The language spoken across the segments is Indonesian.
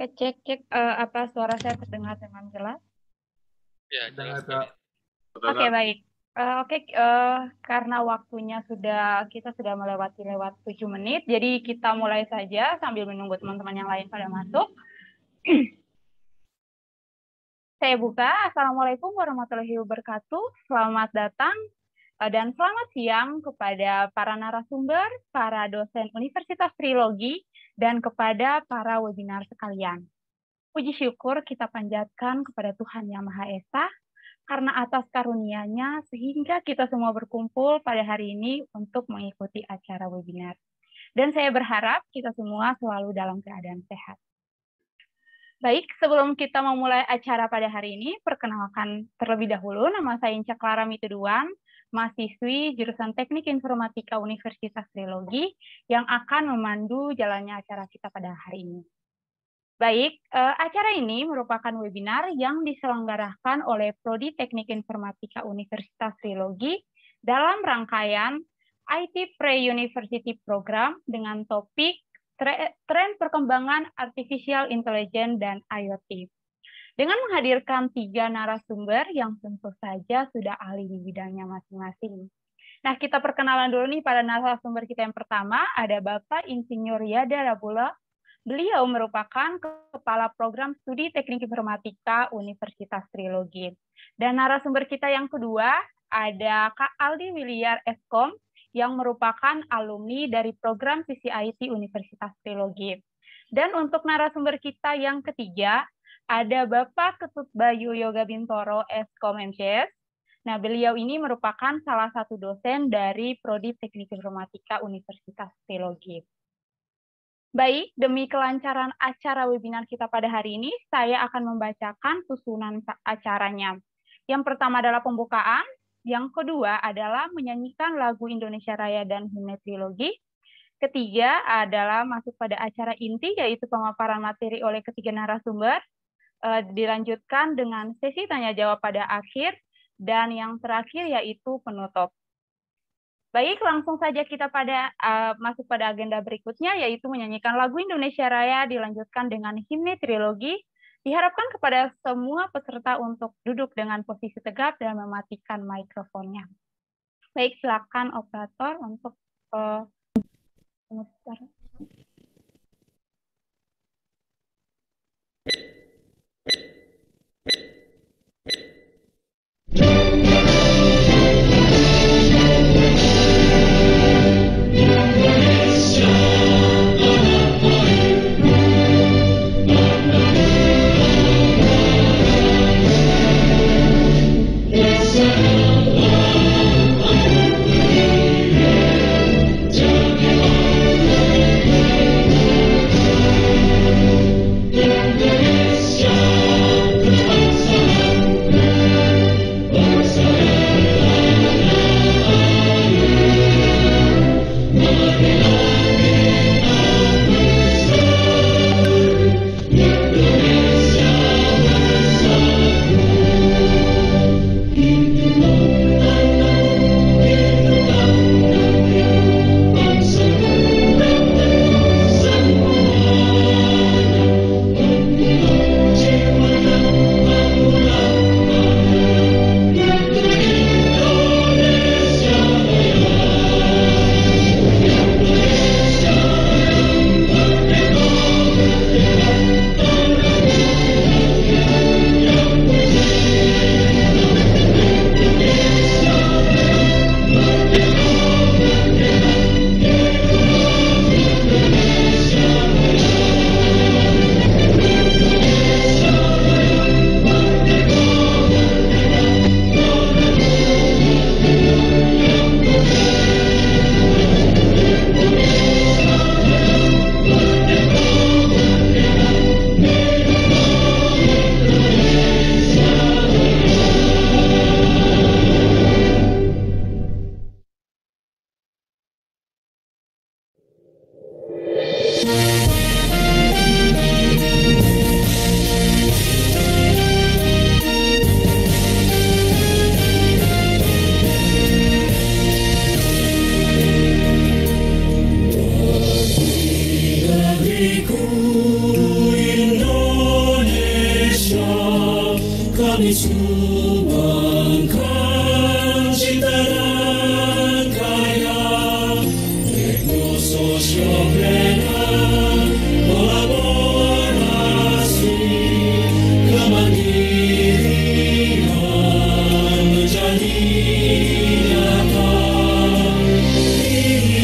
Oke, cek apa suara saya terdengar dengan jelas? Ya, Dengar, jelas Kak. sekali. Oke, baik. Karena waktunya kita sudah melewati 7 menit, jadi kita mulai saja sambil menunggu teman-teman yang lain pada masuk. Saya buka. Assalamualaikum warahmatullahi wabarakatuh. Selamat datang dan selamat siang kepada para narasumber, para dosen Universitas Trilogi, dan kepada para webinar sekalian. Puji syukur kita panjatkan kepada Tuhan Yang Maha Esa, karena atas karunia-Nya sehingga kita semua berkumpul pada hari ini untuk mengikuti acara webinar. Dan saya berharap kita semua selalu dalam keadaan sehat. Baik, sebelum kita memulai acara pada hari ini, perkenalkan terlebih dahulu, nama saya Inca Clara Mituduan, mahasiswi jurusan Teknik Informatika Universitas Trilogi, yang akan memandu jalannya acara kita pada hari ini. Baik, acara ini merupakan webinar yang diselenggarakan oleh Prodi Teknik Informatika Universitas Trilogi dalam rangkaian IT Pre-University Program dengan topik Tren Perkembangan Artificial Intelligence dan IoT. Dengan menghadirkan 3 narasumber yang tentu saja sudah ahli di bidangnya masing-masing. Nah, kita perkenalan dulu nih pada narasumber kita yang pertama, ada Bapak Insinyur Yada Rabula. Beliau merupakan Kepala Program Studi Teknik Informatika Universitas Trilogi. Dan narasumber kita yang kedua ada Kak Aldi Wiliar Eskom yang merupakan alumni dari program CCIT Universitas Trilogi. Dan untuk narasumber kita yang ketiga ada Bapak Ketut Bayu Yoga Bintoro Eskom MCS. Nah, beliau ini merupakan salah satu dosen dari Prodi Teknik Informatika Universitas Trilogi. Baik, demi kelancaran acara webinar kita pada hari ini, saya akan membacakan susunan acaranya. Yang pertama adalah pembukaan, yang kedua adalah menyanyikan lagu Indonesia Raya dan himne Trilogi. Ketiga adalah masuk pada acara inti, yaitu pemaparan materi oleh ketiga narasumber. Dilanjutkan dengan sesi tanya-jawab pada akhir, dan yang terakhir yaitu penutup. Baik, langsung saja kita masuk pada agenda berikutnya, yaitu menyanyikan lagu Indonesia Raya, dilanjutkan dengan himne Trilogi. Diharapkan kepada semua peserta untuk duduk dengan posisi tegap dan mematikan mikrofonnya. Baik, silakan operator untuk Kami sumbangkan cita dan karya teknososiopreneur kolaborasi kemandirian menjadi nyata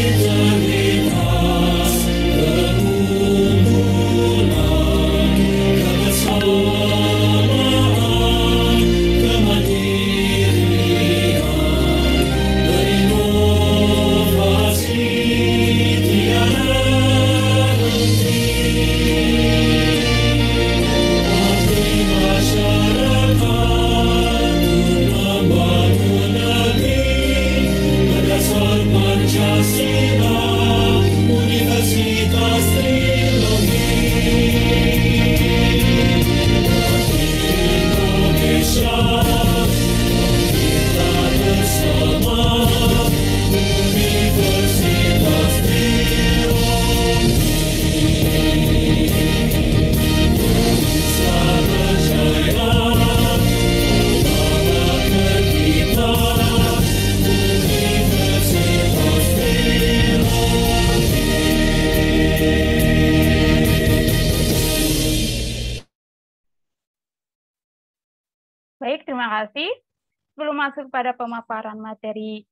integritas keunggulan kebersamaan kemandirian berinovasi tiada abdi masyarakat membangun negeri berdasar Pancasila Universitas Trilogi Indonesia kita bersama Universitas Trilogi bisa berjaya membanggakan kita Universitas Trilogi. Baik, terima kasih. Sebelum masuk pada pemaparan materi,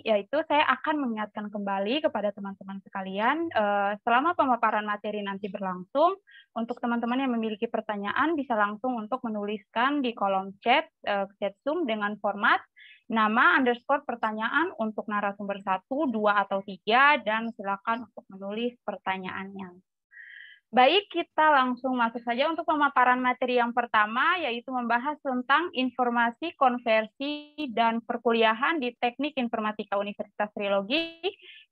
yaitu saya akan mengingatkan kembali kepada teman-teman sekalian, selama pemaparan materi nanti berlangsung, untuk teman-teman yang memiliki pertanyaan bisa langsung untuk menuliskan di kolom chat Zoom dengan format nama underscore pertanyaan untuk narasumber 1, 2, atau 3, dan silakan untuk menulis pertanyaannya. Baik, kita langsung masuk saja untuk pemaparan materi yang pertama, yaitu membahas tentang informasi, konversi, dan perkuliahan di Teknik Informatika Universitas Trilogi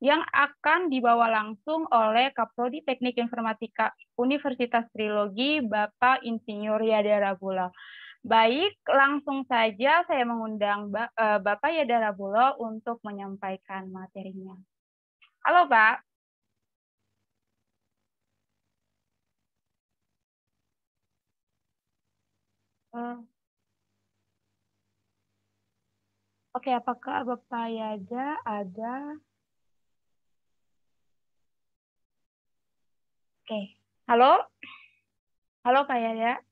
yang akan dibawa langsung oleh Kaprodi Teknik Informatika Universitas Trilogi, Bapak Insinyur Yada Rabulo. Baik, langsung saja saya mengundang Bapak Yada Rabulo untuk menyampaikan materinya. Halo, Pak. Oke, apakah Bapak Yada ada? Oke, halo? Halo Pak Yada?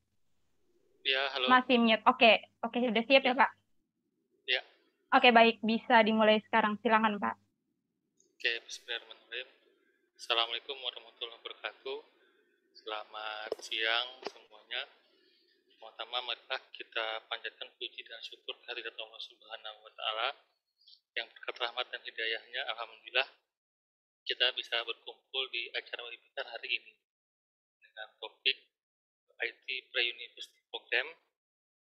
Ya, halo. Masih mute. Oke, sudah siap ya Pak? Ya. Oke, baik. Bisa dimulai sekarang. Silakan Pak. Oke, bismillahirrahmanirrahim. Assalamualaikum warahmatullahi wabarakatuh. Selamat siang semuanya. Pertama, marilah kita panjatkan puji dan syukur kehadirat Allah Subhanahu wa Ta'ala yang berkat rahmat dan hidayahnya, alhamdulillah kita bisa berkumpul di acara webinar hari ini dengan topik IT Pre-University Program,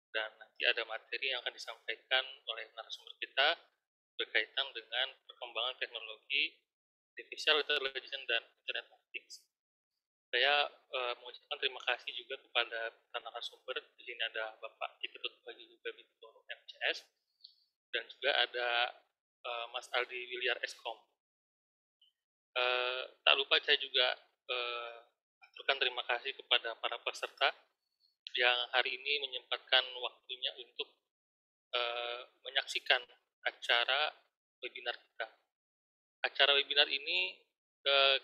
dan nanti ada materi yang akan disampaikan oleh narasumber kita berkaitan dengan perkembangan teknologi artificial intelligence dan Internet of Things. Saya mengucapkan terima kasih juga kepada narasumber. Di sini ada Bapak Iketut Bagi juga Bintoro MCS, dan juga ada Mas Aldi Wiliar Eskom. Tak lupa saya juga aturkan terima kasih kepada para peserta yang hari ini menyempatkan waktunya untuk menyaksikan acara webinar kita. Acara webinar ini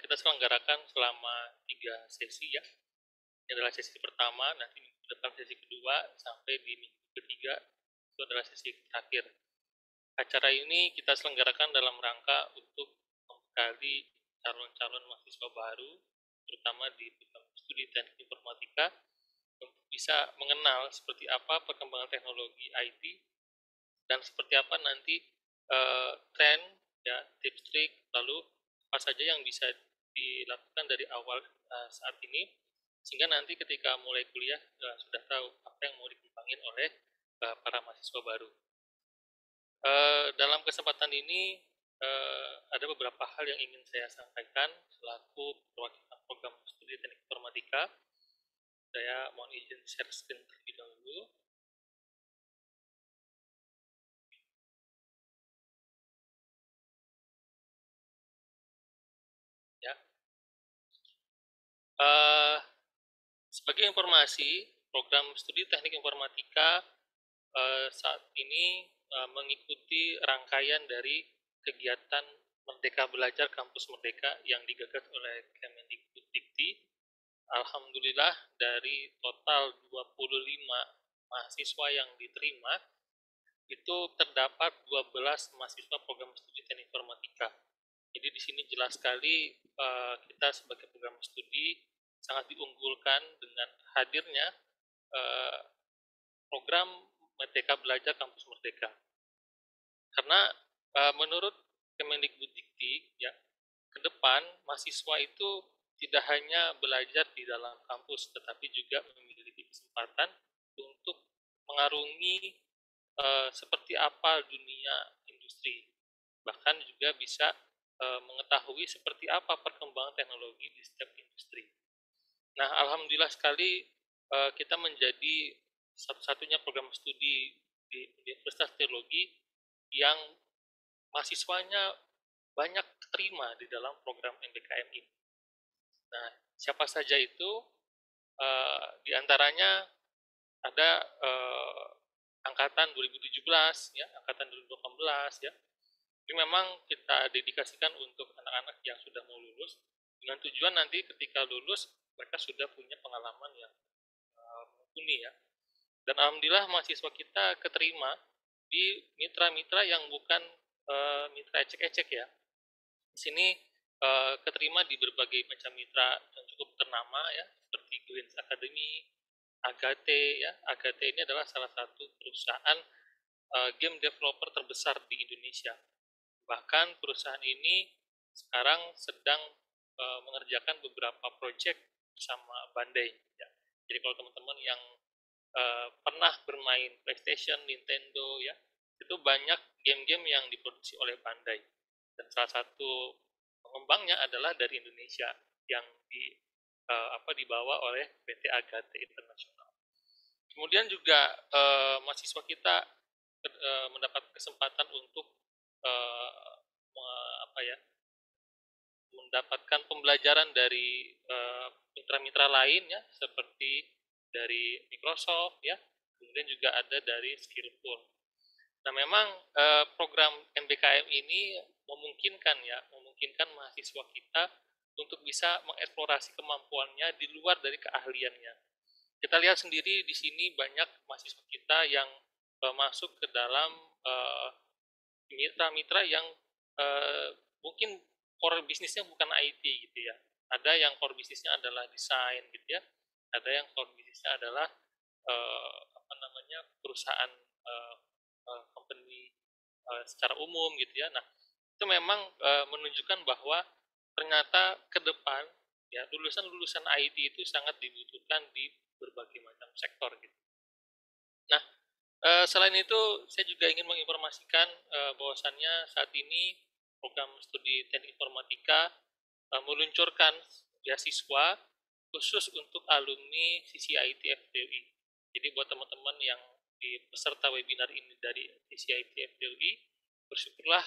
kita selenggarakan selama 3 sesi ya. Ini adalah sesi pertama, nanti minggu depan sesi kedua, sampai di minggu ketiga itu adalah sesi terakhir. Acara ini kita selenggarakan dalam rangka untuk membekali calon-calon mahasiswa baru, terutama di studi teknik informatika, untuk bisa mengenal seperti apa perkembangan teknologi IT dan seperti apa nanti tren, ya, tips trik, lalu apa saja yang bisa dilakukan dari awal saat ini, sehingga nanti ketika mulai kuliah sudah tahu apa yang mau dikembangin oleh para mahasiswa baru. Dalam kesempatan ini ada beberapa hal yang ingin saya sampaikan selaku perwakilan program studi teknik informatika. Saya mohon izin share screen terlebih dahulu. Ya. Sebagai informasi, program studi Teknik Informatika saat ini mengikuti rangkaian dari kegiatan Merdeka Belajar Kampus Merdeka yang digagas oleh Kemendikbuddikti. Alhamdulillah dari total 25 mahasiswa yang diterima, itu terdapat 12 mahasiswa program studi Teknik Informatika. Jadi di sini jelas sekali kita sebagai program studi sangat diunggulkan dengan hadirnya program Merdeka Belajar Kampus Merdeka. Karena menurut Kemendikbuddikti ya, ke depan mahasiswa itu tidak hanya belajar di dalam kampus, tetapi juga memiliki kesempatan untuk mengarungi seperti apa dunia industri. Bahkan juga bisa mengetahui seperti apa perkembangan teknologi di setiap industri. Nah, alhamdulillah sekali kita menjadi satu-satunya program studi di Universitas Teknologi yang mahasiswanya banyak terima di dalam program MBKM ini. Nah, siapa saja itu? Di antaranya ada angkatan 2017, ya, angkatan 2018, ya. Jadi memang kita dedikasikan untuk anak-anak yang sudah mau lulus, dengan tujuan nanti ketika lulus mereka sudah punya pengalaman yang mumpuni ya. Dan alhamdulillah mahasiswa kita keterima di mitra-mitra yang bukan mitra ecek-ecek ya. Di sini keterima di berbagai macam mitra yang cukup ternama ya, seperti Greens Academy, Agate ya. Agate ini adalah salah satu perusahaan game developer terbesar di Indonesia. Bahkan perusahaan ini sekarang sedang mengerjakan beberapa proyek bersama Bandai ya. Jadi kalau teman-teman yang pernah bermain PlayStation, Nintendo ya, itu banyak game-game yang diproduksi oleh Bandai. Dan salah satu pengembangnya adalah dari Indonesia yang dibawa oleh PT Agate Internasional. Kemudian juga mahasiswa kita mendapat kesempatan untuk mendapatkan pembelajaran dari mitra-mitra lain ya, seperti dari Microsoft ya, kemudian juga ada dari Skillful. Nah, memang program MBKM ini memungkinkan mahasiswa kita untuk bisa mengeksplorasi kemampuannya di luar dari keahliannya. Kita lihat sendiri di sini banyak mahasiswa kita yang masuk ke dalam mitra-mitra yang mungkin core bisnisnya bukan IT gitu ya. Ada yang core bisnisnya adalah desain gitu ya. Ada yang core bisnisnya adalah perusahaan company secara umum gitu ya. Nah, itu memang menunjukkan bahwa ternyata ke depan ya lulusan-lulusan IT itu sangat dibutuhkan di berbagai macam sektor gitu. Nah, selain itu saya juga ingin menginformasikan bahwasannya saat ini program studi Teknik Informatika meluncurkan beasiswa khusus untuk alumni CCIT FDUI. Jadi buat teman-teman yang di peserta webinar ini dari CCIT FDUI, bersyukurlah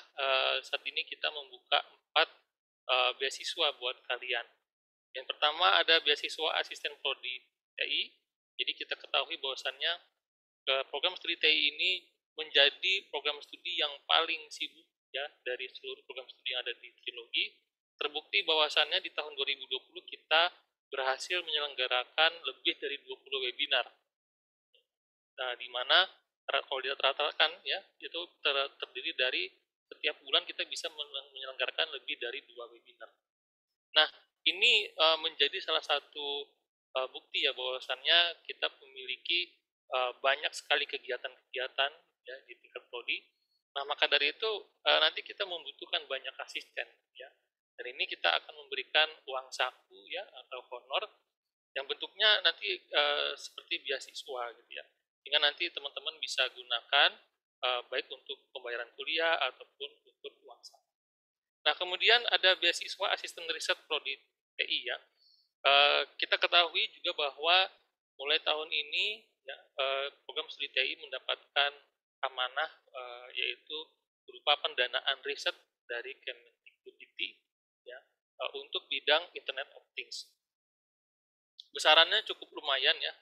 saat ini kita membuka 4 beasiswa buat kalian. Yang pertama ada beasiswa asisten prodi TI. Jadi kita ketahui bahwasannya program studi TI ini menjadi program studi yang paling sibuk ya dari seluruh program studi yang ada di Trilogi. Terbukti bahwasannya di tahun 2020 kita berhasil menyelenggarakan lebih dari 20 webinar. Nah, di mana kalau dirata-ratakan ya, itu terdiri dari setiap bulan kita bisa menyelenggarakan lebih dari 2 webinar. Nah, ini menjadi salah satu bukti ya bahwasannya kita memiliki banyak sekali kegiatan-kegiatan ya di tingkat prodi. Nah, maka dari itu nanti kita membutuhkan banyak asisten ya. Dan ini kita akan memberikan uang saku ya atau honor yang bentuknya nanti seperti beasiswa gitu ya. Sehingga nanti teman-teman bisa gunakan baik untuk pembayaran kuliah ataupun untuk uang saku. Nah, kemudian ada beasiswa asisten riset prodi TI ya. Kita ketahui juga bahwa mulai tahun ini ya, program studi TI mendapatkan amanah yaitu berupa pendanaan riset dari Kemendikbuddikti ya, untuk bidang Internet of Things. Besarannya cukup lumayan ya.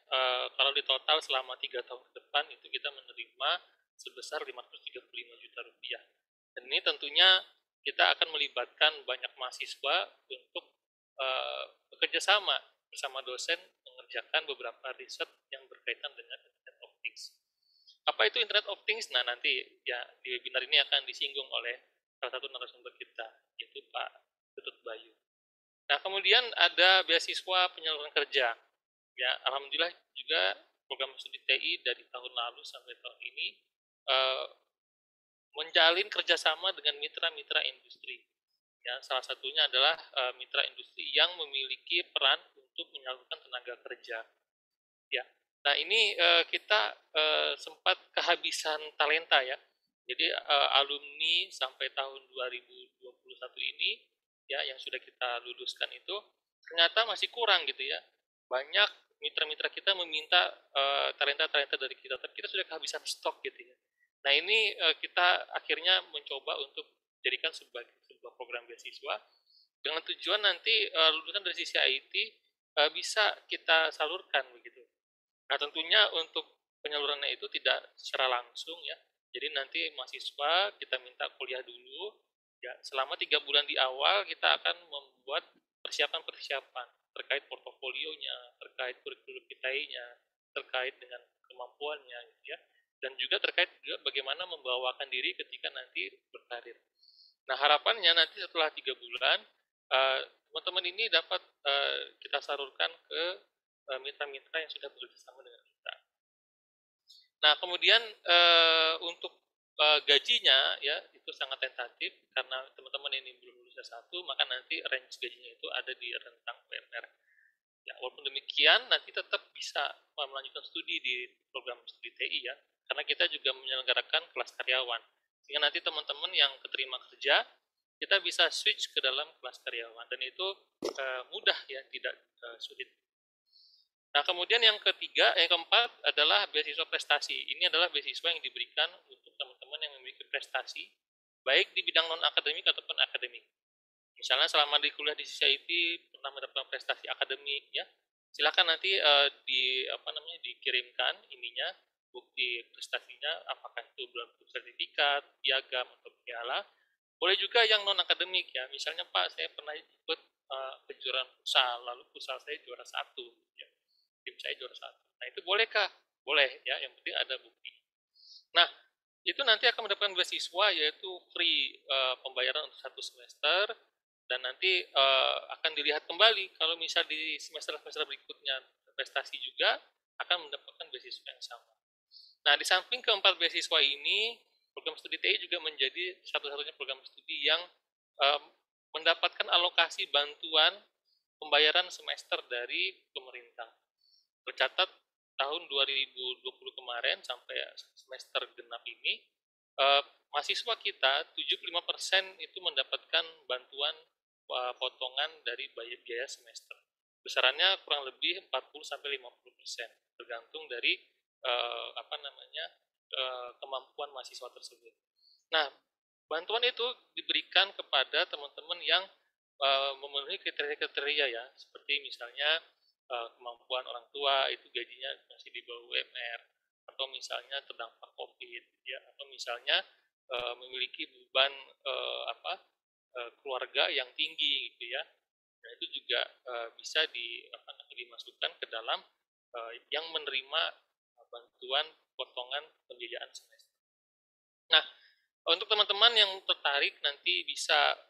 Kalau di total selama 3 tahun ke depan itu kita menerima sebesar 535 juta rupiah. Dan ini tentunya kita akan melibatkan banyak mahasiswa untuk bekerja sama bersama dosen mengerjakan beberapa riset yang berkaitan dengan Internet of Things. Apa itu Internet of Things? Nah, nanti ya di webinar ini akan disinggung oleh salah satu narasumber kita, yaitu Pak Ketut Bayu. Nah, kemudian ada beasiswa penyaluran kerja. Ya, alhamdulillah juga program studi TI dari tahun lalu sampai tahun ini eh, menjalin kerjasama dengan mitra-mitra industri. Ya, salah satunya adalah mitra industri yang memiliki peran untuk menyalurkan tenaga kerja. Ya, nah ini kita sempat kehabisan talenta ya. Jadi alumni sampai tahun 2021 ini ya yang sudah kita luluskan itu ternyata masih kurang gitu ya. Banyak mitra-mitra kita meminta talenta-talenta dari kita, tapi kita sudah kehabisan stok gitu ya. Nah ini kita akhirnya mencoba untuk jadikan sebagai sebuah program beasiswa dengan tujuan nanti lulusan dari sisi IT bisa kita salurkan begitu. Nah, tentunya untuk penyalurannya itu tidak secara langsung ya. Jadi nanti mahasiswa kita minta kuliah dulu. Ya, selama 3 bulan di awal kita akan membuat persiapan-persiapan terkait portofolionya, terkait kurikulum kita-nya, terkait dengan kemampuannya, gitu ya. Dan juga terkait juga bagaimana membawakan diri ketika nanti berkarir. Nah, harapannya nanti setelah 3 bulan, teman-teman ini dapat kita salurkan ke mitra-mitra yang sudah bekerja sama dengan kita. Nah, kemudian untuk gajinya ya itu sangat tentatif karena teman-teman ini belum lulus S1, maka nanti range gajinya itu ada di rentang UMR. Ya, walaupun demikian nanti tetap bisa melanjutkan studi di program studi TI ya, karena kita juga menyelenggarakan kelas karyawan. Sehingga nanti teman-teman yang keterima kerja kita bisa switch ke dalam kelas karyawan dan itu mudah ya, tidak sulit. Nah, kemudian yang keempat adalah beasiswa prestasi. Ini adalah beasiswa yang diberikan untuk teman-teman yang memiliki prestasi, baik di bidang non-akademik ataupun akademik. Misalnya selama di kuliah di CIT pernah mendapatkan prestasi akademik, ya, silakan nanti dikirimkan ininya, bukti prestasinya, apakah itu bentuk sertifikat, piagam, atau piala. Boleh juga yang non-akademik ya, misalnya Pak, saya pernah ikut kejuaraan futsal, lalu futsal saya juara 1, ya. Tim saya juara 1. Nah, itu bolehkah? Boleh ya, yang penting ada bukti. Nah, itu nanti akan mendapatkan beasiswa yaitu free pembayaran untuk 1 semester dan nanti akan dilihat kembali kalau misal di semester-semester berikutnya prestasi juga akan mendapatkan beasiswa yang sama. Nah, di samping keempat beasiswa ini, program studi TI juga menjadi satu-satunya program studi yang mendapatkan alokasi bantuan pembayaran semester dari pemerintah. Tercatat tahun 2020 kemarin sampai semester genap ini, mahasiswa kita 75% itu mendapatkan bantuan potongan dari biaya semester. Besarannya kurang lebih 40-50%, tergantung dari kemampuan mahasiswa tersebut. Nah, bantuan itu diberikan kepada teman-teman yang memenuhi kriteria-kriteria ya, seperti misalnya kemampuan orang tua itu gajinya masih di bawah UMR, atau misalnya terdampak COVID ya, atau misalnya memiliki beban keluarga yang tinggi gitu ya. Nah, itu juga bisa dimasukkan ke dalam yang menerima bantuan potongan pembiayaan semester. Nah, untuk teman-teman yang tertarik nanti bisa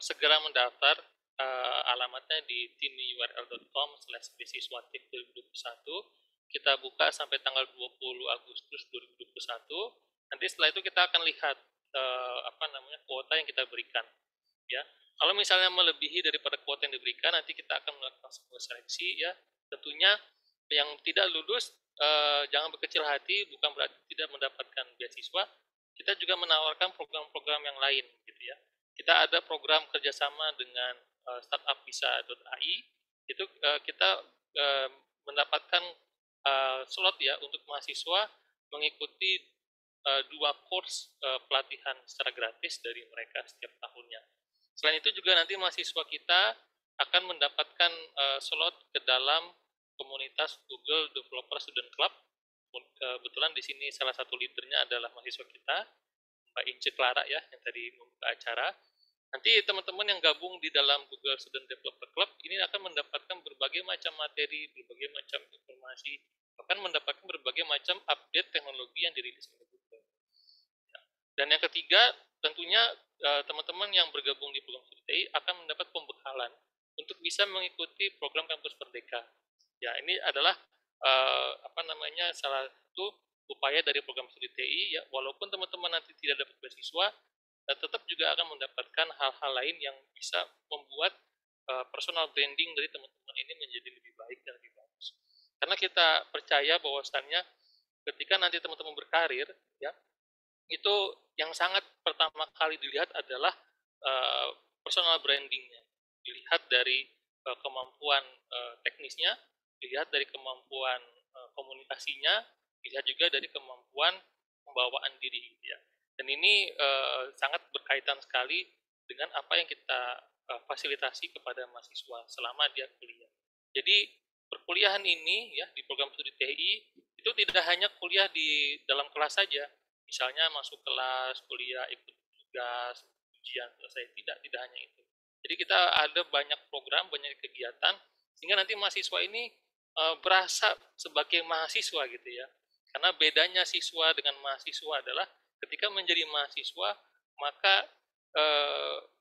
segera mendaftar, alamatnya di tinyurl.com/beasiswa 2021. Kita buka sampai tanggal 20 Agustus 2021. Nanti setelah itu kita akan lihat kuota yang kita berikan. Ya, kalau misalnya melebihi daripada kuota yang diberikan, nanti kita akan melakukan sebuah seleksi ya. Tentunya yang tidak lulus jangan berkecil hati, bukan berarti tidak mendapatkan beasiswa. Kita juga menawarkan program-program yang lain gitu ya. Kita ada program kerjasama dengan startupvisa.ai. Itu kita mendapatkan slot ya untuk mahasiswa mengikuti 2 course pelatihan secara gratis dari mereka setiap tahunnya. Selain itu juga nanti mahasiswa kita akan mendapatkan slot ke dalam komunitas Google Developer Student Club. Kebetulan di sini salah satu leadernya adalah mahasiswa kita, Mbak Ince Clara ya, yang tadi membuka acara. Nanti teman-teman yang gabung di dalam Google Student Developer Club ini akan mendapatkan berbagai macam materi, berbagai macam informasi, bahkan mendapatkan berbagai macam update teknologi yang dirilis oleh Google. Dan yang ketiga, tentunya teman-teman yang bergabung di program studi TI akan mendapat pembekalan untuk bisa mengikuti program Kampus Merdeka. Ya, ini adalah salah satu upaya dari program studi TI ya, walaupun teman-teman nanti tidak dapat beasiswa, tetap juga akan mendapatkan hal-hal lain yang bisa membuat personal branding dari teman-teman ini menjadi lebih baik dan lebih bagus. Karena kita percaya bahwasannya ketika nanti teman-teman berkarir, ya, itu yang sangat pertama kali dilihat adalah personal brandingnya. Dilihat dari kemampuan teknisnya, dilihat dari kemampuan komunikasinya, dilihat juga dari kemampuan pembawaan diri. Ya. Dan ini sangat berkaitan sekali dengan apa yang kita fasilitasi kepada mahasiswa selama dia kuliah. Jadi perkuliahan ini ya di program studi TI itu tidak hanya kuliah di dalam kelas saja, misalnya masuk kelas, kuliah, ikut tugas, ujian selesai, tidak hanya itu. Jadi kita ada banyak program, banyak kegiatan sehingga nanti mahasiswa ini berasa sebagai mahasiswa gitu ya. Karena bedanya siswa dengan mahasiswa adalah ketika menjadi mahasiswa maka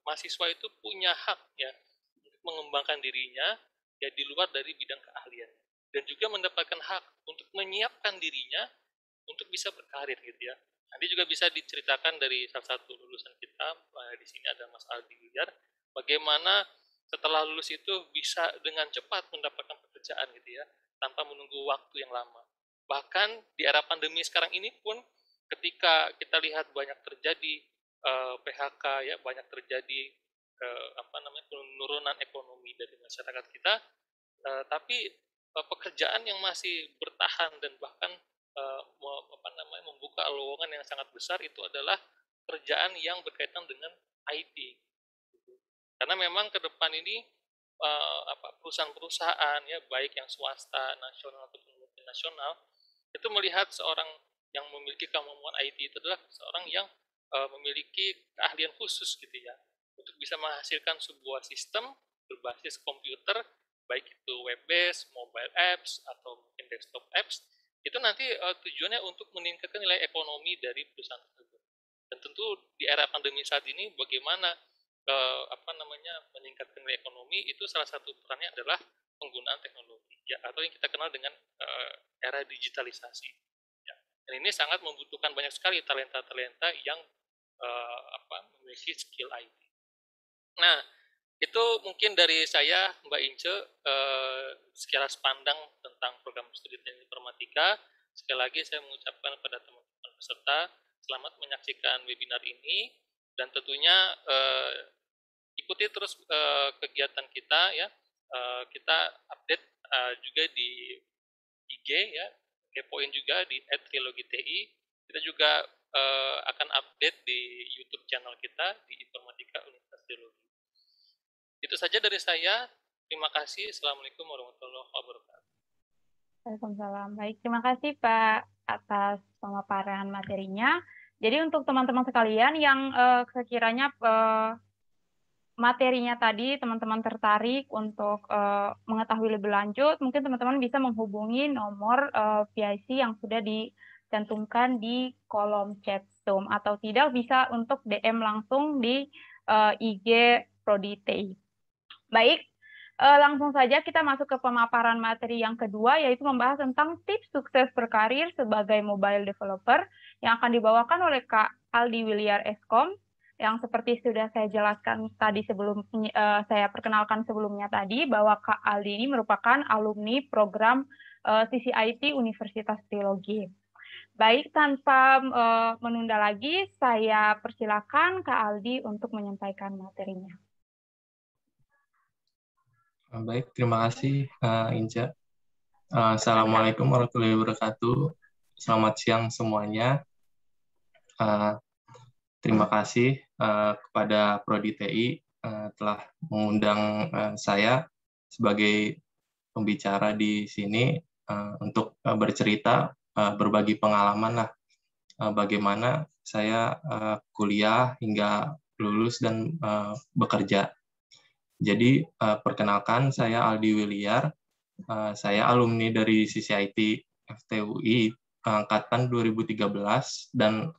mahasiswa itu punya hak ya untuk mengembangkan dirinya ya di luar dari bidang keahlian dan juga mendapatkan hak untuk menyiapkan dirinya untuk bisa berkarir gitu ya. Nanti juga bisa diceritakan dari salah satu lulusan kita, di sini ada Mas Aldi Wilyar, bagaimana setelah lulus itu bisa dengan cepat mendapatkan pekerjaan gitu ya, tanpa menunggu waktu yang lama. Bahkan di era pandemi sekarang ini pun, ketika kita lihat banyak terjadi PHK ya, banyak terjadi penurunan ekonomi dari masyarakat kita, tapi pekerjaan yang masih bertahan dan bahkan membuka lowongan yang sangat besar itu adalah pekerjaan yang berkaitan dengan IT. Karena memang ke depan ini perusahaan-perusahaan ya baik yang swasta, nasional ataupun multinasional itu melihat seorang yang memiliki kemampuan IT itu adalah seorang yang memiliki keahlian khusus gitu ya untuk bisa menghasilkan sebuah sistem berbasis komputer baik itu web based, mobile apps atau mungkin desktop apps itu nanti tujuannya untuk meningkatkan nilai ekonomi dari perusahaan tersebut. Dan tentu di era pandemi saat ini bagaimana meningkatkan nilai ekonomi itu salah satu perannya adalah penggunaan teknologi ya atau yang kita kenal dengan era digitalisasi. Ya. Dan ini sangat membutuhkan banyak sekali talenta-talenta yang memiliki skill IT. Nah, itu mungkin dari saya, Mbak Ince, sekilas pandang tentang program studi teknik informatika. Sekali lagi saya mengucapkan kepada teman-teman peserta, selamat menyaksikan webinar ini, dan tentunya ikuti terus kegiatan kita ya. Kita update juga di IG ya, kepoin juga di @trilogiti. Kita juga akan update di YouTube channel kita di Informatika Universitas Trilogi. Itu saja dari saya. Terima kasih. Assalamualaikum warahmatullahi wabarakatuh. Waalaikumsalam. Baik, terima kasih Pak atas pemaparan materinya. Jadi untuk teman-teman sekalian yang sekiranya materinya tadi teman-teman tertarik untuk mengetahui lebih lanjut, mungkin teman-teman bisa menghubungi nomor PIC yang sudah dicantumkan di kolom chat Zoom, atau tidak bisa untuk DM langsung di IG Prodi TI. Baik, langsung saja kita masuk ke pemaparan materi yang kedua, yaitu membahas tentang tips sukses berkarir sebagai mobile developer yang akan dibawakan oleh Kak Aldi Wilyar Eskom, yang seperti sudah saya jelaskan tadi sebelum saya perkenalkan sebelumnya tadi, bahwa Kak Aldi ini merupakan alumni program CCIT Universitas Trilogi. Baik, tanpa menunda lagi, saya persilakan Kak Aldi untuk menyampaikan materinya. Baik, terima kasih Inca. Assalamualaikum warahmatullahi wabarakatuh. Selamat siang semuanya. Terima kasih kepada Prodi TI telah mengundang saya sebagai pembicara di sini untuk bercerita, berbagi pengalaman lah, bagaimana saya kuliah hingga lulus dan bekerja. Jadi perkenalkan, saya Aldi Wiliar, saya alumni dari CCIT FTUI angkatan 2013 dan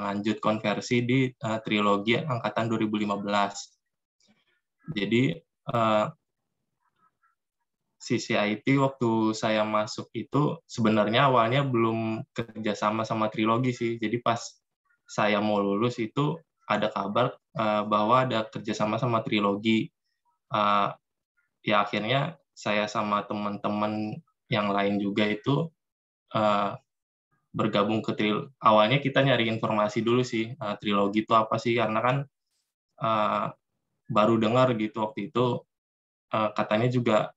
lanjut konversi di trilogi angkatan 2015. Jadi CCIT waktu saya masuk itu sebenarnya awalnya belum kerjasama sama trilogi sih. Jadi pas saya mau lulus itu ada kabar bahwa ada kerjasama sama trilogi. Ya akhirnya saya sama teman-teman yang lain juga itu bergabung ke trilogi. Awalnya kita nyari informasi dulu sih, trilogi itu apa sih, karena kan baru dengar gitu waktu itu, katanya juga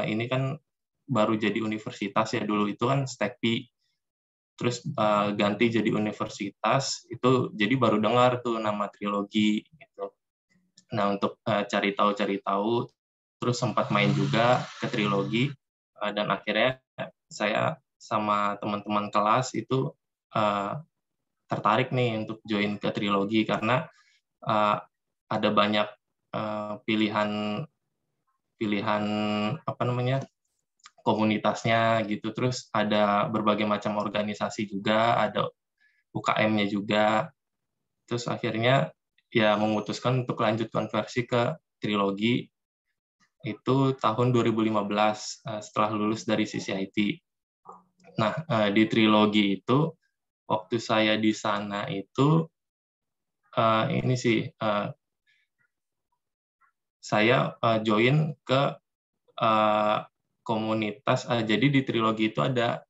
ini kan baru jadi universitas ya, dulu itu kan STEPI, terus ganti jadi universitas, itu jadi baru dengar tuh nama trilogi gitu. Nah, untuk cari tahu, terus sempat main juga ke trilogi, dan akhirnya saya sama teman-teman kelas itu tertarik nih untuk join ke trilogi, karena ada banyak pilihan apa namanya, komunitasnya gitu, terus ada berbagai macam organisasi juga, ada UKM-nya juga, terus akhirnya ya memutuskan untuk lanjut konversi ke trilogi itu tahun 2015 setelah lulus dari CCIT. Nah, di trilogi itu waktu saya di sana itu ini sih saya join ke komunitas. Jadi di trilogi itu ada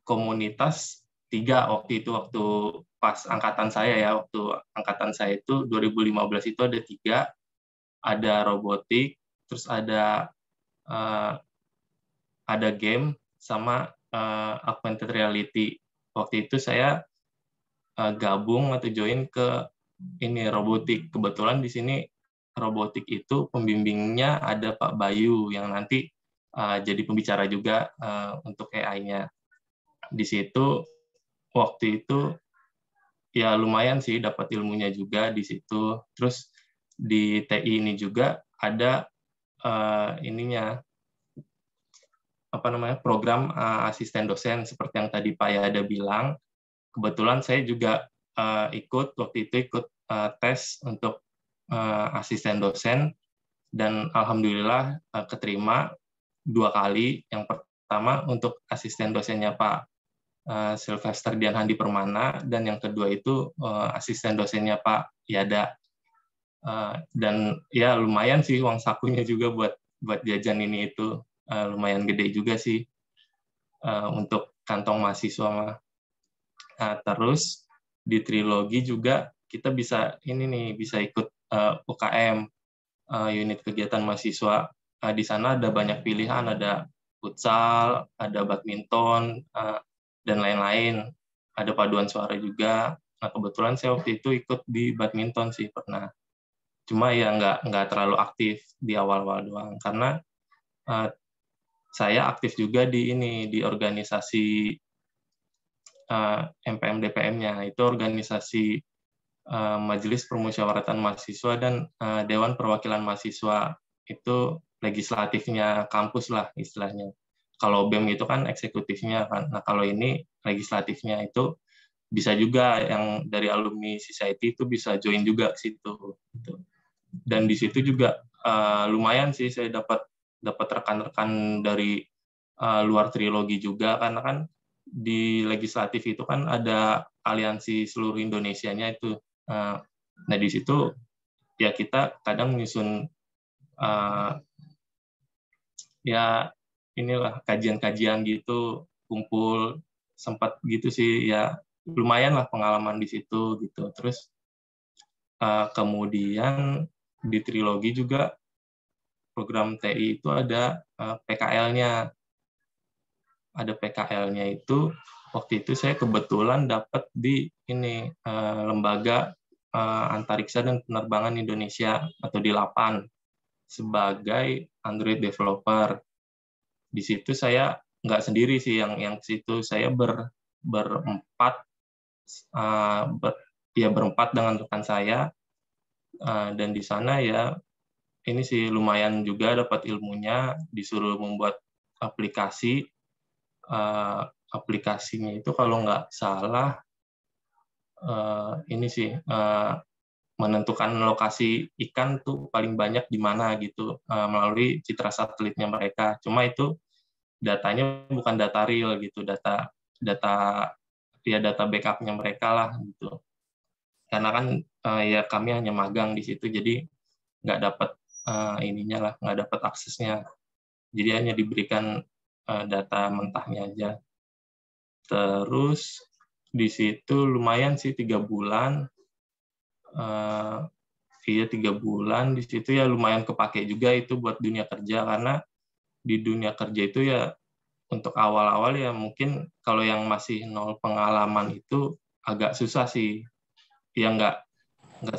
komunitas 3 waktu itu, waktu pas angkatan saya ya, waktu angkatan saya itu 2015 itu ada 3, ada robotik, terus ada game sama augmented reality. Waktu itu saya gabung atau join ke ini robotik. Kebetulan di sini robotik itu pembimbingnya ada Pak Bayu yang nanti jadi pembicara juga untuk AI-nya. Di situ waktu itu ya lumayan sih dapat ilmunya juga di situ. Terus di TI ini juga ada ininya apa namanya, program asisten dosen seperti yang tadi Pak Yada bilang. Kebetulan saya juga waktu itu ikut tes untuk asisten dosen, dan alhamdulillah keterima 2 kali. Yang pertama untuk asisten dosennya Pak Sylvester Dian Handi Permana, dan yang kedua itu asisten dosennya Pak Yada. Dan ya lumayan sih uang sakunya juga buat jajan ini itu lumayan gede juga sih untuk kantong mahasiswa. Terus di trilogi juga kita bisa bisa ikut UKM, unit kegiatan mahasiswa. Di sana ada banyak pilihan, ada futsal, ada badminton, dan lain-lain. Ada paduan suara juga. Nah, kebetulan saya waktu itu ikut di badminton sih pernah. Cuma ya nggak terlalu aktif di awal-awal doang, karena saya aktif juga di organisasi MPM-DPM-nya, itu organisasi Majelis Permusyawaratan Mahasiswa dan Dewan Perwakilan Mahasiswa, itu legislatifnya kampus lah istilahnya. Kalau BEM itu kan eksekutifnya kan. Nah, kalau ini legislatifnya, itu bisa juga yang dari alumni CCIT itu bisa join juga ke situ. Dan di situ juga lumayan sih saya dapat rekan-rekan dari luar trilogi juga, karena kan di legislatif itu kan ada aliansi seluruh Indonesianya itu. Nah, di situ ya kita kadang nyusun ya inilah kajian-kajian gitu, kumpul, sempat gitu sih ya, lumayan lah pengalaman di situ gitu. Terus kemudian di trilogi juga program TI itu ada PKL-nya. Ada PKL-nya itu waktu itu saya kebetulan dapat di lembaga antariksa dan penerbangan Indonesia atau di LAPAN. sebagai Android developer. Di situ saya nggak sendiri sih, yang situ saya berempat, berempat dengan rekan saya, dan di sana ya ini sih lumayan juga dapat ilmunya, disuruh membuat aplikasi. Aplikasinya itu kalau nggak salah ini sih menentukan lokasi ikan tuh paling banyak di mana gitu melalui citra satelitnya mereka. Cuma itu datanya bukan data real gitu, data backupnya mereka lah gitu. Karena kan ya kami hanya magang di situ, jadi nggak dapat ininya lah, nggak dapat aksesnya. Jadi hanya diberikan data mentahnya aja. Terus di situ lumayan sih 3 bulan. Iya 3 bulan di situ ya lumayan kepake juga itu buat dunia kerja, karena di dunia kerja itu ya untuk awal-awal ya mungkin kalau yang masih nol pengalaman itu agak susah sih. Ya nggak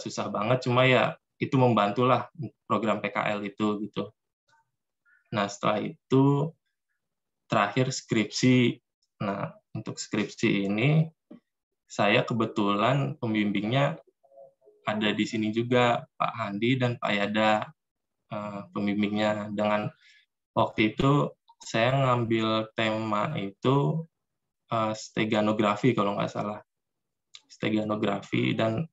susah banget, cuma ya itu membantulah program PKL itu gitu. Nah setelah itu terakhir skripsi. Nah untuk skripsi ini saya kebetulan pembimbingnya ada di sini juga, Pak Handi dan Pak Yada pembimbingnya. Dengan waktu itu saya ngambil tema itu steganografi kalau nggak salah. Steganografi, dan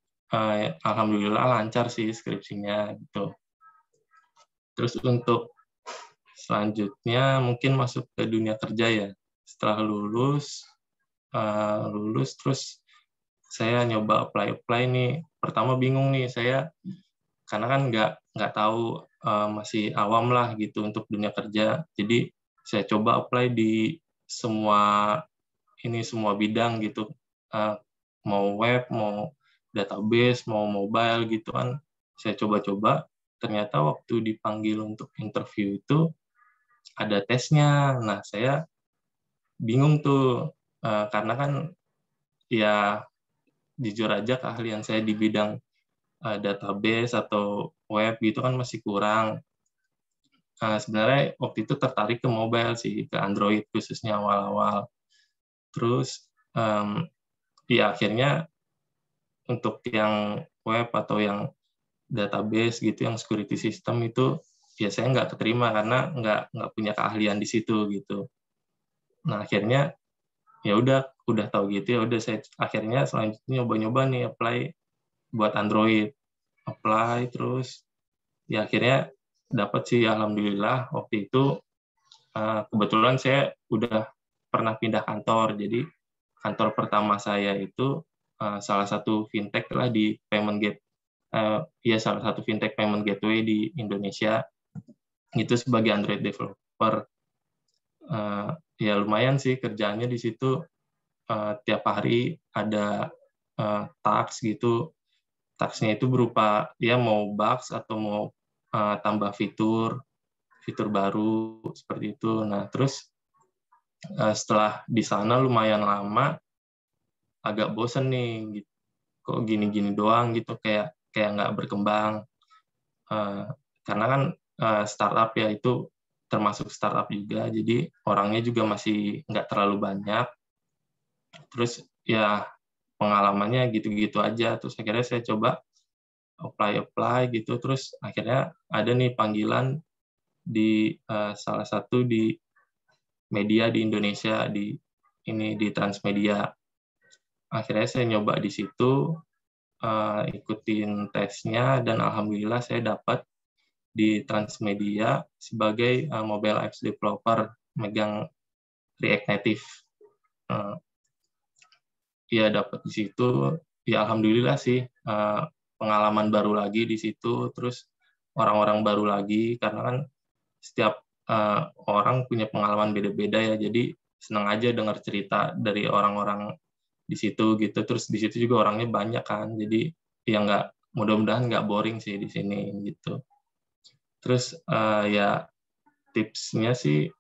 alhamdulillah lancar sih skripsinya gitu. Terus untuk selanjutnya mungkin masuk ke dunia kerja ya. Setelah lulus terus saya nyoba apply nih. Pertama bingung nih saya, karena kan nggak tahu, masih awam lah gitu untuk dunia kerja. Jadi saya coba apply di semua bidang gitu, mau web, mau database, mau mobile gitu kan. Saya coba-coba, ternyata waktu dipanggil untuk interview itu ada tesnya. Nah saya bingung tuh, karena kan ya jujur aja keahlian saya di bidang database atau web gitu kan masih kurang. Sebenarnya waktu itu tertarik ke mobile sih, ke Android khususnya awal-awal. Terus ya akhirnya untuk yang web atau yang database gitu, yang security system itu ya saya nggak keterima karena nggak punya keahlian di situ gitu. Nah akhirnya ya udah tahu gitu ya udah saya akhirnya selanjutnya nyoba-nyoba nih apply buat Android, apply terus ya akhirnya dapat sih alhamdulillah. Waktu itu kebetulan saya udah pernah pindah kantor, jadi kantor pertama saya itu salah satu fintech lah di payment salah satu fintech payment gateway di Indonesia itu sebagai Android developer. Ya lumayan sih kerjaannya di situ, tiap hari ada task gitu. Tasknya itu berupa ya mau bugs atau mau tambah fitur baru seperti itu. Nah terus setelah di sana lumayan lama, agak bosen nih, gitu. Kok gini-gini doang gitu, kayak nggak berkembang. Karena kan startup ya, itu termasuk startup juga, jadi orangnya juga masih nggak terlalu banyak. Terus ya pengalamannya gitu-gitu aja. Terus akhirnya saya coba apply gitu, terus akhirnya ada nih panggilan di salah satu di media di Indonesia, di Transmedia. Akhirnya saya nyoba di situ, ikutin tesnya, dan alhamdulillah saya dapat di Transmedia sebagai mobile apps developer, megang React Native. Ya dapat di situ, ya alhamdulillah sih, pengalaman baru lagi di situ, terus orang-orang baru lagi, karena kan setiap orang punya pengalaman beda-beda ya, jadi senang aja dengar cerita dari orang-orang di situ gitu. Terus di situ juga orangnya banyak kan, jadi ya mudah-mudahan nggak boring sih di sini gitu. Terus ya tipsnya sih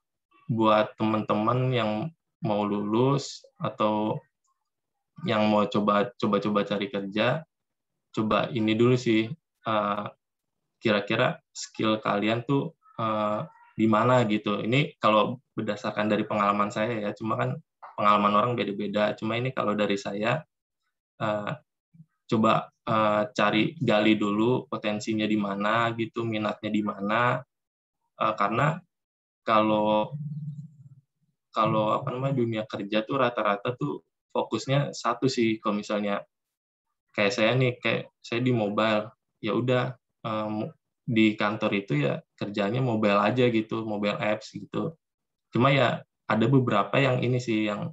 buat teman-teman yang mau lulus atau yang mau coba cari kerja, coba ini dulu sih, kira-kira skill kalian tuh di mana gitu. Ini kalau berdasarkan dari pengalaman saya ya, cuma kan pengalaman orang beda-beda. Cuma ini kalau dari saya, coba cari gali dulu potensinya di mana gitu, minatnya di mana. Karena kalau apa namanya dunia kerja tuh rata-rata tuh fokusnya satu sih. Kalau misalnya kayak saya nih, kayak saya di mobile, ya udah di kantor itu ya kerjanya mobile aja gitu, mobile apps gitu. Cuma ya ada beberapa yang ini sih yang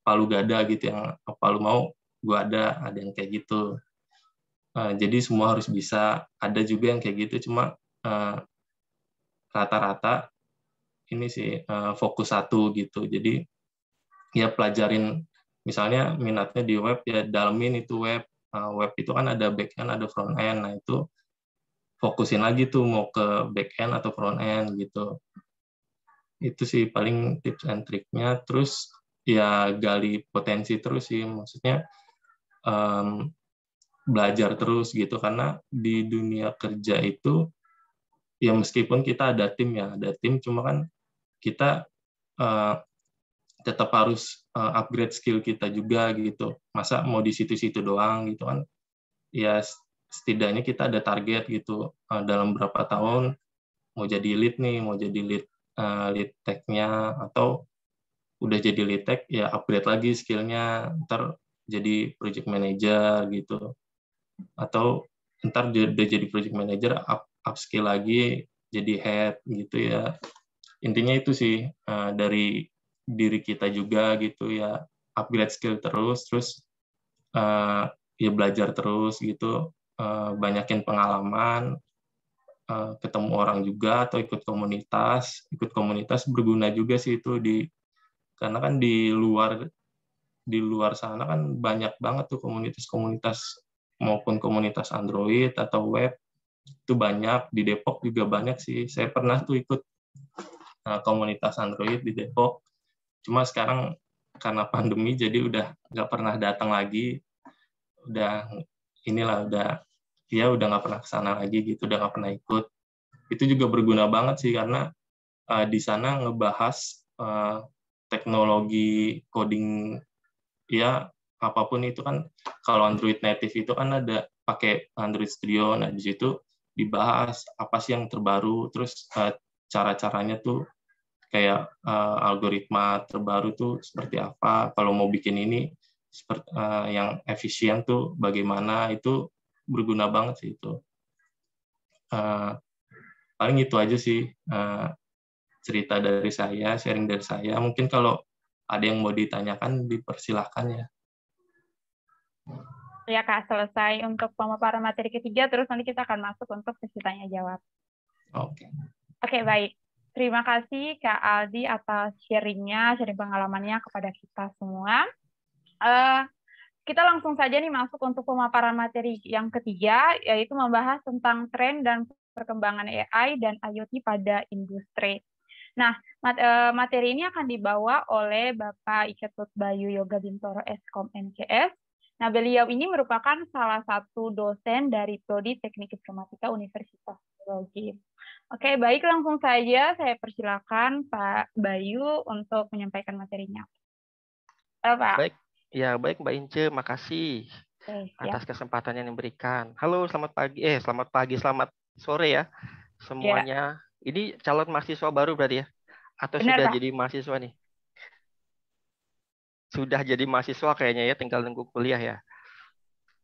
palu gada gitu, yang palu mau gua ada yang kayak gitu. Jadi semua harus bisa. Ada juga yang kayak gitu, cuma rata-rata ini sih fokus satu gitu. Jadi ya pelajarin, misalnya minatnya di web, ya dalemin itu web. Web itu kan ada back end, ada front end. Nah itu fokusin lagi tuh mau ke back end atau front end gitu. Itu sih paling tips and triknya. Terus ya gali potensi terus sih, maksudnya belajar terus gitu, karena di dunia kerja itu ya meskipun kita ada tim, cuma kan kita tetap harus upgrade skill kita juga gitu. Masa mau di situ-situ doang gitu kan? Ya setidaknya kita ada target gitu, dalam berapa tahun mau jadi lead nih, mau jadi lead tech-nya, atau udah jadi lead tech ya upgrade lagi skillnya, ntar jadi project manager gitu, atau ntar udah jadi project manager up skill lagi jadi head gitu ya. Intinya itu sih dari diri kita juga gitu ya, upgrade skill terus ya belajar terus gitu, banyakin pengalaman, ketemu orang juga, atau ikut komunitas berguna juga sih itu, karena kan di luar sana kan banyak banget tuh komunitas-komunitas, maupun komunitas Android atau web itu banyak. Di Depok juga banyak sih, saya pernah tuh ikut komunitas Android di Depok. Cuma sekarang karena pandemi jadi udah nggak pernah datang lagi, udah nggak pernah kesana lagi gitu, udah nggak pernah ikut. Itu juga berguna banget sih, karena di sana ngebahas teknologi coding ya, apapun itu kan. Kalau Android native itu kan ada pakai Android Studio, nah di situ dibahas apa sih yang terbaru, terus cara-caranya tuh kayak algoritma terbaru tuh seperti apa, kalau mau bikin ini seperti yang efisien tuh bagaimana. Itu berguna banget sih itu. Paling itu aja sih cerita dari saya, sharing dari saya. Mungkin kalau ada yang mau ditanyakan dipersilahkan ya. Ya Kak, selesai untuk pemaparan materi ketiga, terus nanti kita akan masuk untuk sesi tanya jawab. Oke. Oke, baik. Terima kasih Kak Aldi atas sharing pengalamannya kepada kita semua. Kita langsung saja nih masuk untuk pemaparan materi yang ketiga, yaitu membahas tentang tren dan perkembangan AI dan IoT pada industri. Nah, materi ini akan dibawa oleh Bapak Iketut Bayu Yoga Bintoro Eskom NCS. Nah, beliau ini merupakan salah satu dosen dari Prodi Teknik Informatika Universitas Teknologi. Oke, baik, langsung saja saya persilakan Pak Bayu untuk menyampaikan materinya. Pak. Baik, ya baik Mbak Ince, makasih atas kesempatan yang diberikan. Halo, selamat pagi, selamat sore ya semuanya. Ini calon mahasiswa baru berarti ya? Atau Benar, sudah Pak. jadi mahasiswa nih? Sudah jadi mahasiswa kayaknya ya, tinggal nunggu kuliah ya.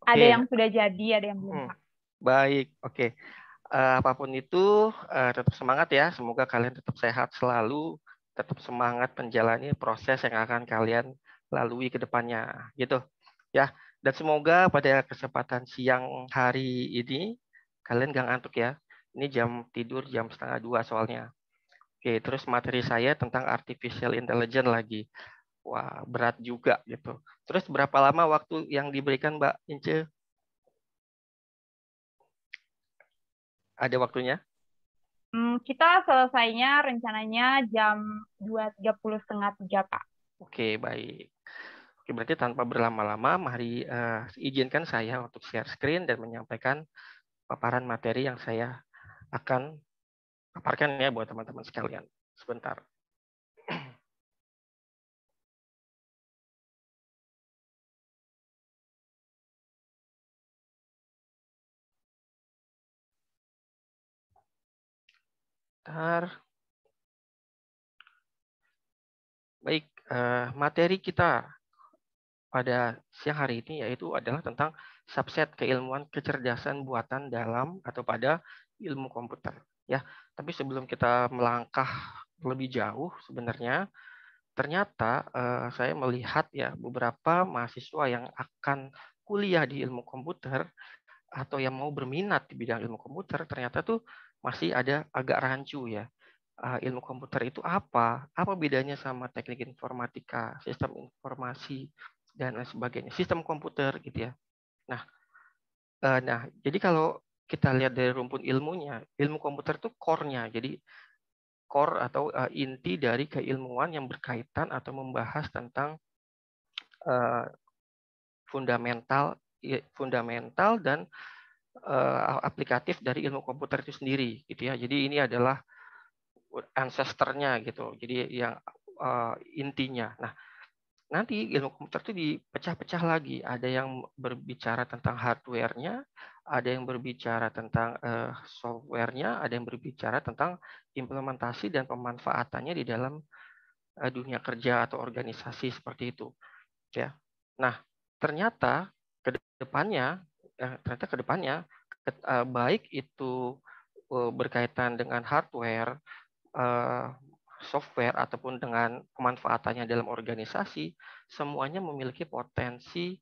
Oke. Ada yang sudah jadi, ada yang belum. Baik, oke. Apapun itu, tetap semangat ya. Semoga kalian tetap sehat selalu, tetap semangat menjalani proses yang akan kalian lalui ke depannya, gitu. Ya, dan semoga pada kesempatan siang hari ini kalian gak ngantuk ya. Ini jam tidur jam 1:30 soalnya. Oke, terus materi saya tentang artificial intelligence lagi. Wah, berat juga gitu. Terus berapa lama waktu yang diberikan Mbak Ince? Ada waktunya? Kita selesainya rencananya jam 2.30 setengah 3, Pak. Oke, baik. Oke, berarti tanpa berlama-lama, mari izinkan saya untuk share screen dan menyampaikan paparan materi yang saya akan paparkan ya buat teman-teman sekalian. Sebentar. Baik, materi kita pada siang hari ini yaitu adalah tentang subset keilmuan kecerdasan buatan dalam atau pada ilmu komputer. Ya, tapi sebelum kita melangkah lebih jauh, sebenarnya ternyata saya melihat ya beberapa mahasiswa yang akan kuliah di ilmu komputer atau yang mau berminat di bidang ilmu komputer ternyata tuh masih ada agak rancu ya. Ilmu komputer itu apa? Apa bedanya sama teknik informatika, sistem informasi dan lain sebagainya, sistem komputer gitu ya. Nah, jadi kalau kita lihat dari rumpun ilmunya, ilmu komputer itu core-nya. Jadi core atau inti dari keilmuan yang berkaitan atau membahas tentang fundamental dan aplikatif dari ilmu komputer itu sendiri gitu ya. Jadi ini adalah ancestor-nya gitu. Jadi yang intinya. Nah, nanti ilmu komputer itu dipecah-pecah lagi. Ada yang berbicara tentang hardware-nya, ada yang berbicara tentang software-nya, ada yang berbicara tentang implementasi dan pemanfaatannya di dalam dunia kerja atau organisasi seperti itu. Ya. Nah, ternyata ke depannya baik itu berkaitan dengan hardware, software ataupun dengan pemanfaatannya dalam organisasi, semuanya memiliki potensi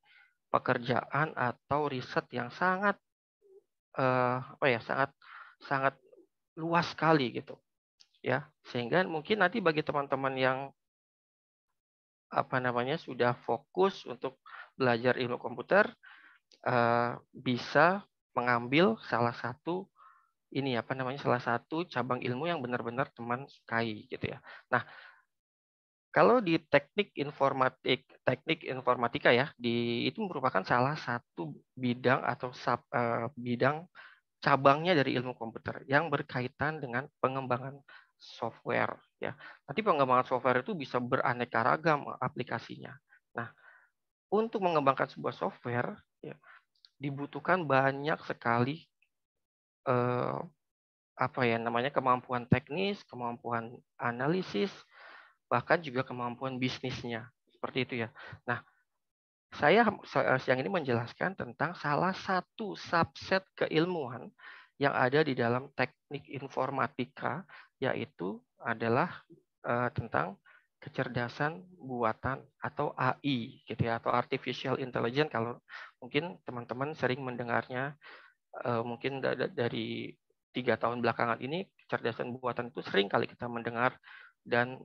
pekerjaan atau riset yang sangat sangat luas sekali gitu ya. Sehingga mungkin nanti bagi teman-teman yang sudah fokus untuk belajar ilmu komputer bisa mengambil salah satu cabang ilmu yang benar-benar teman sukai gitu ya. Nah, kalau di teknik informatika ya, itu merupakan salah satu bidang atau bidang cabangnya dari ilmu komputer yang berkaitan dengan pengembangan software ya. Nanti pengembangan software itu bisa beraneka ragam aplikasinya. Nah, untuk mengembangkan sebuah software ya, dibutuhkan banyak sekali kemampuan teknis, kemampuan analisis, bahkan juga kemampuan bisnisnya seperti itu ya. Nah, saya siang ini menjelaskan tentang salah satu subset keilmuan yang ada di dalam teknik informatika, yaitu adalah tentang kecerdasan buatan atau AI gitu ya, atau artificial intelligence kalau mungkin teman-teman sering mendengarnya mungkin dari 3 tahun belakangan ini kecerdasan buatan itu sering kali kita mendengar dan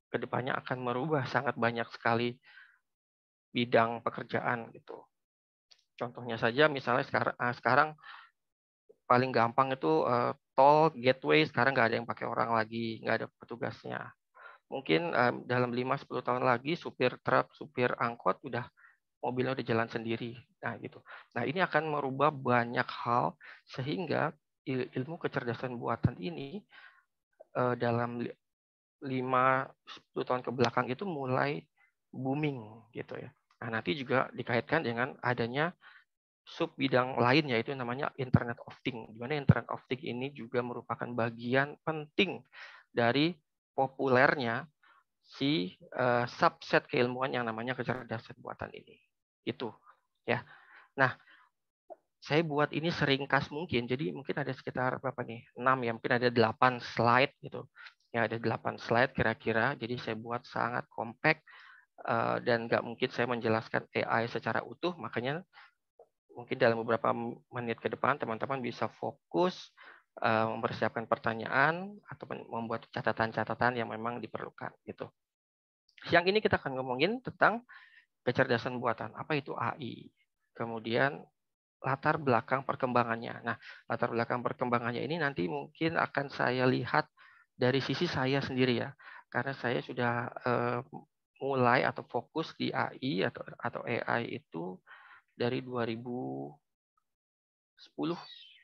kedepannya akan merubah sangat banyak sekali bidang pekerjaan gitu. Contohnya saja misalnya sekarang paling gampang itu tol, gateway sekarang nggak ada yang pakai orang lagi, nggak ada petugasnya. Mungkin dalam 5-10 tahun lagi supir truk, supir angkot mobilnya udah jalan sendiri. Nah, gitu. Nah, ini akan merubah banyak hal sehingga ilmu kecerdasan buatan ini dalam 5-10 tahun ke belakang itu mulai booming gitu ya. Nah, nanti juga dikaitkan dengan adanya sub bidang lain yaitu namanya Internet of Things. Di mana Internet of Things ini juga merupakan bagian penting dari populernya si subset keilmuan yang namanya kecerdasan buatan ini. Itu ya. Nah, saya buat ini seringkas mungkin. Jadi mungkin ada sekitar berapa nih? 6 ya, mungkin ada 8 slide gitu. Ya, ada 8 slide kira-kira. Jadi saya buat sangat compact dan nggak mungkin saya menjelaskan AI secara utuh, makanya mungkin dalam beberapa menit ke depan teman-teman bisa fokus mempersiapkan pertanyaan atau membuat catatan-catatan yang memang diperlukan gitu. Siang ini kita akan ngomongin tentang kecerdasan buatan. Apa itu AI? Kemudian latar belakang perkembangannya. Nah, latar belakang perkembangannya ini nanti mungkin akan saya lihat dari sisi saya sendiri ya. Karena saya sudah mulai atau fokus di AI atau AI itu dari 2010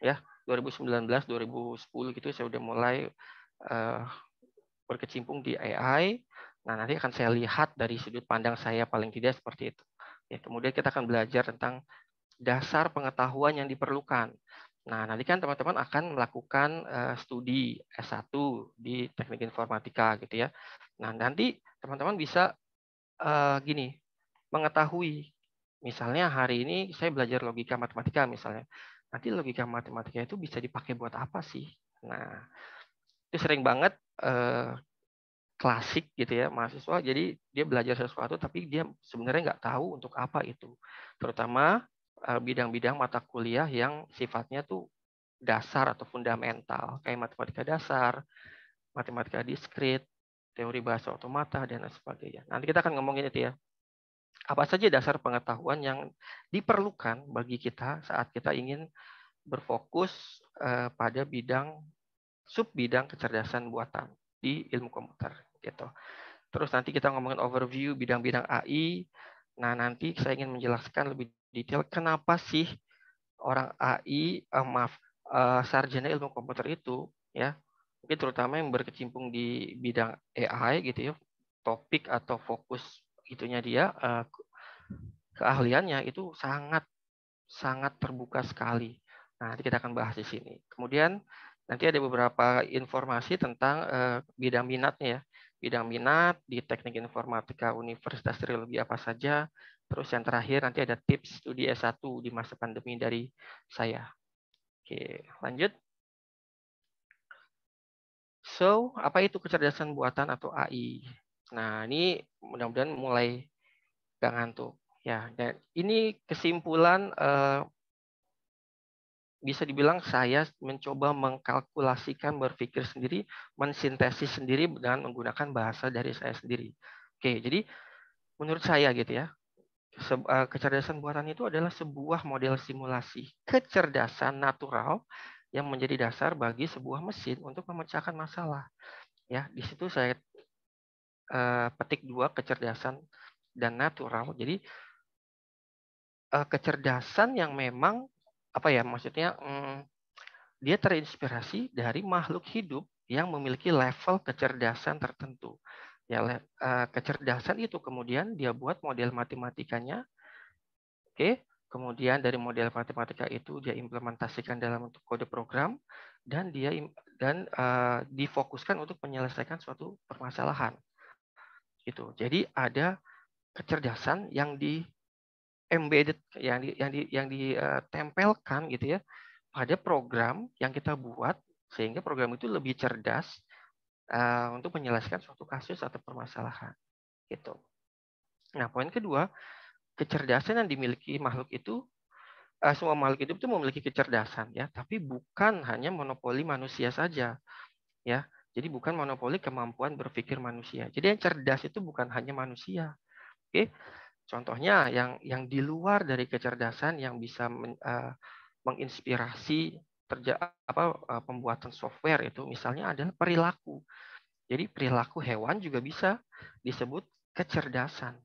ya 2019 2010 gitu saya udah mulai berkecimpung di AI. Nah, nanti akan saya lihat dari sudut pandang saya paling tidak seperti itu. Ya, kemudian kita akan belajar tentang dasar pengetahuan yang diperlukan. Nah, nanti kan teman-teman akan melakukan studi S1 di Teknik Informatika gitu ya. Nah, nanti teman-teman bisa gini, mengetahui misalnya hari ini saya belajar logika matematika misalnya. Nanti logika matematika itu bisa dipakai buat apa sih? Nah, itu sering banget klasik gitu ya mahasiswa, jadi dia belajar sesuatu tapi dia sebenarnya nggak tahu untuk apa itu, terutama bidang-bidang mata kuliah yang sifatnya tuh dasar atau fundamental kayak matematika dasar, matematika diskrit, teori bahasa otomata dan lain sebagainya. Nanti kita akan ngomongin itu ya, apa saja dasar pengetahuan yang diperlukan bagi kita saat kita ingin berfokus pada bidang sub bidang kecerdasan buatan di ilmu komputer gitu. Terus nanti kita ngomongin overview bidang-bidang AI. Nah, nanti saya ingin menjelaskan lebih detail kenapa sih orang AI, sarjana ilmu komputer itu ya, mungkin terutama yang berkecimpung di bidang AI gitu ya, topik atau fokus itunya dia keahliannya itu sangat sangat terbuka sekali. Nah, nanti kita akan bahas di sini. Kemudian nanti ada beberapa informasi tentang bidang minatnya ya. Bidang minat di Teknik Informatika Universitas Trilogi apa saja. Terus yang terakhir nanti ada tips studi S1 di masa pandemi dari saya. Oke, lanjut. So, apa itu kecerdasan buatan atau AI? Nah, ini mudah-mudahan mulai gak ngantuk. Ya, dan ini kesimpulan bisa dibilang saya mencoba mengkalkulasikan, berpikir sendiri, mensintesis sendiri dengan menggunakan bahasa dari saya sendiri. Oke, jadi menurut saya gitu ya, kecerdasan buatan itu adalah sebuah model simulasi kecerdasan natural yang menjadi dasar bagi sebuah mesin untuk memecahkan masalah. Ya, di situ saya petik dua, kecerdasan dan natural. Jadi kecerdasan yang memang apa ya maksudnya? Dia terinspirasi dari makhluk hidup yang memiliki level kecerdasan tertentu. Ya, kecerdasan itu kemudian dia buat model matematikanya, oke. Kemudian dari model matematika itu dia implementasikan dalam bentuk kode program dan difokuskan untuk menyelesaikan suatu permasalahan. Gitu. Jadi ada kecerdasan yang di embedded, yang ditempelkan gitu ya pada program yang kita buat sehingga program itu lebih cerdas untuk menyelesaikan suatu kasus atau permasalahan gitu. Nah, poin kedua, kecerdasan yang dimiliki makhluk itu semua makhluk hidup itu memiliki kecerdasan ya, tapi bukan hanya monopoli manusia saja ya. Jadi bukan monopoli kemampuan berpikir manusia. Jadi yang cerdas itu bukan hanya manusia. Oke. Contohnya yang di luar dari kecerdasan yang bisa menginspirasi pembuatan software itu misalnya adalah perilaku. Jadi perilaku hewan juga bisa disebut kecerdasan.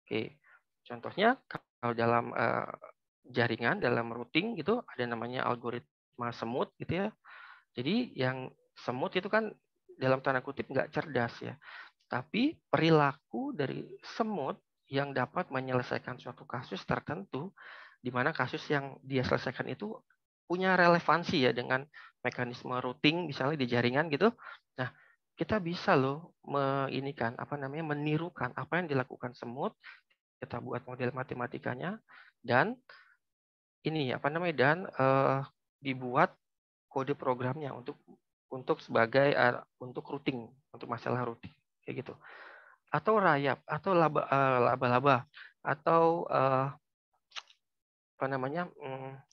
Oke. Contohnya kalau dalam jaringan, dalam routing gitu ada namanya algoritma semut gitu ya. Jadi yang semut itu kan dalam tanda kutip nggak cerdas ya. Tapi perilaku dari semut yang dapat menyelesaikan suatu kasus tertentu, di mana kasus yang dia selesaikan itu punya relevansi ya dengan mekanisme routing misalnya di jaringan gitu. Nah, kita bisa loh menirukan apa yang dilakukan semut, kita buat model matematikanya dan dibuat kode programnya untuk routing, untuk masalah routing kayak gitu. Atau rayap atau laba-laba atau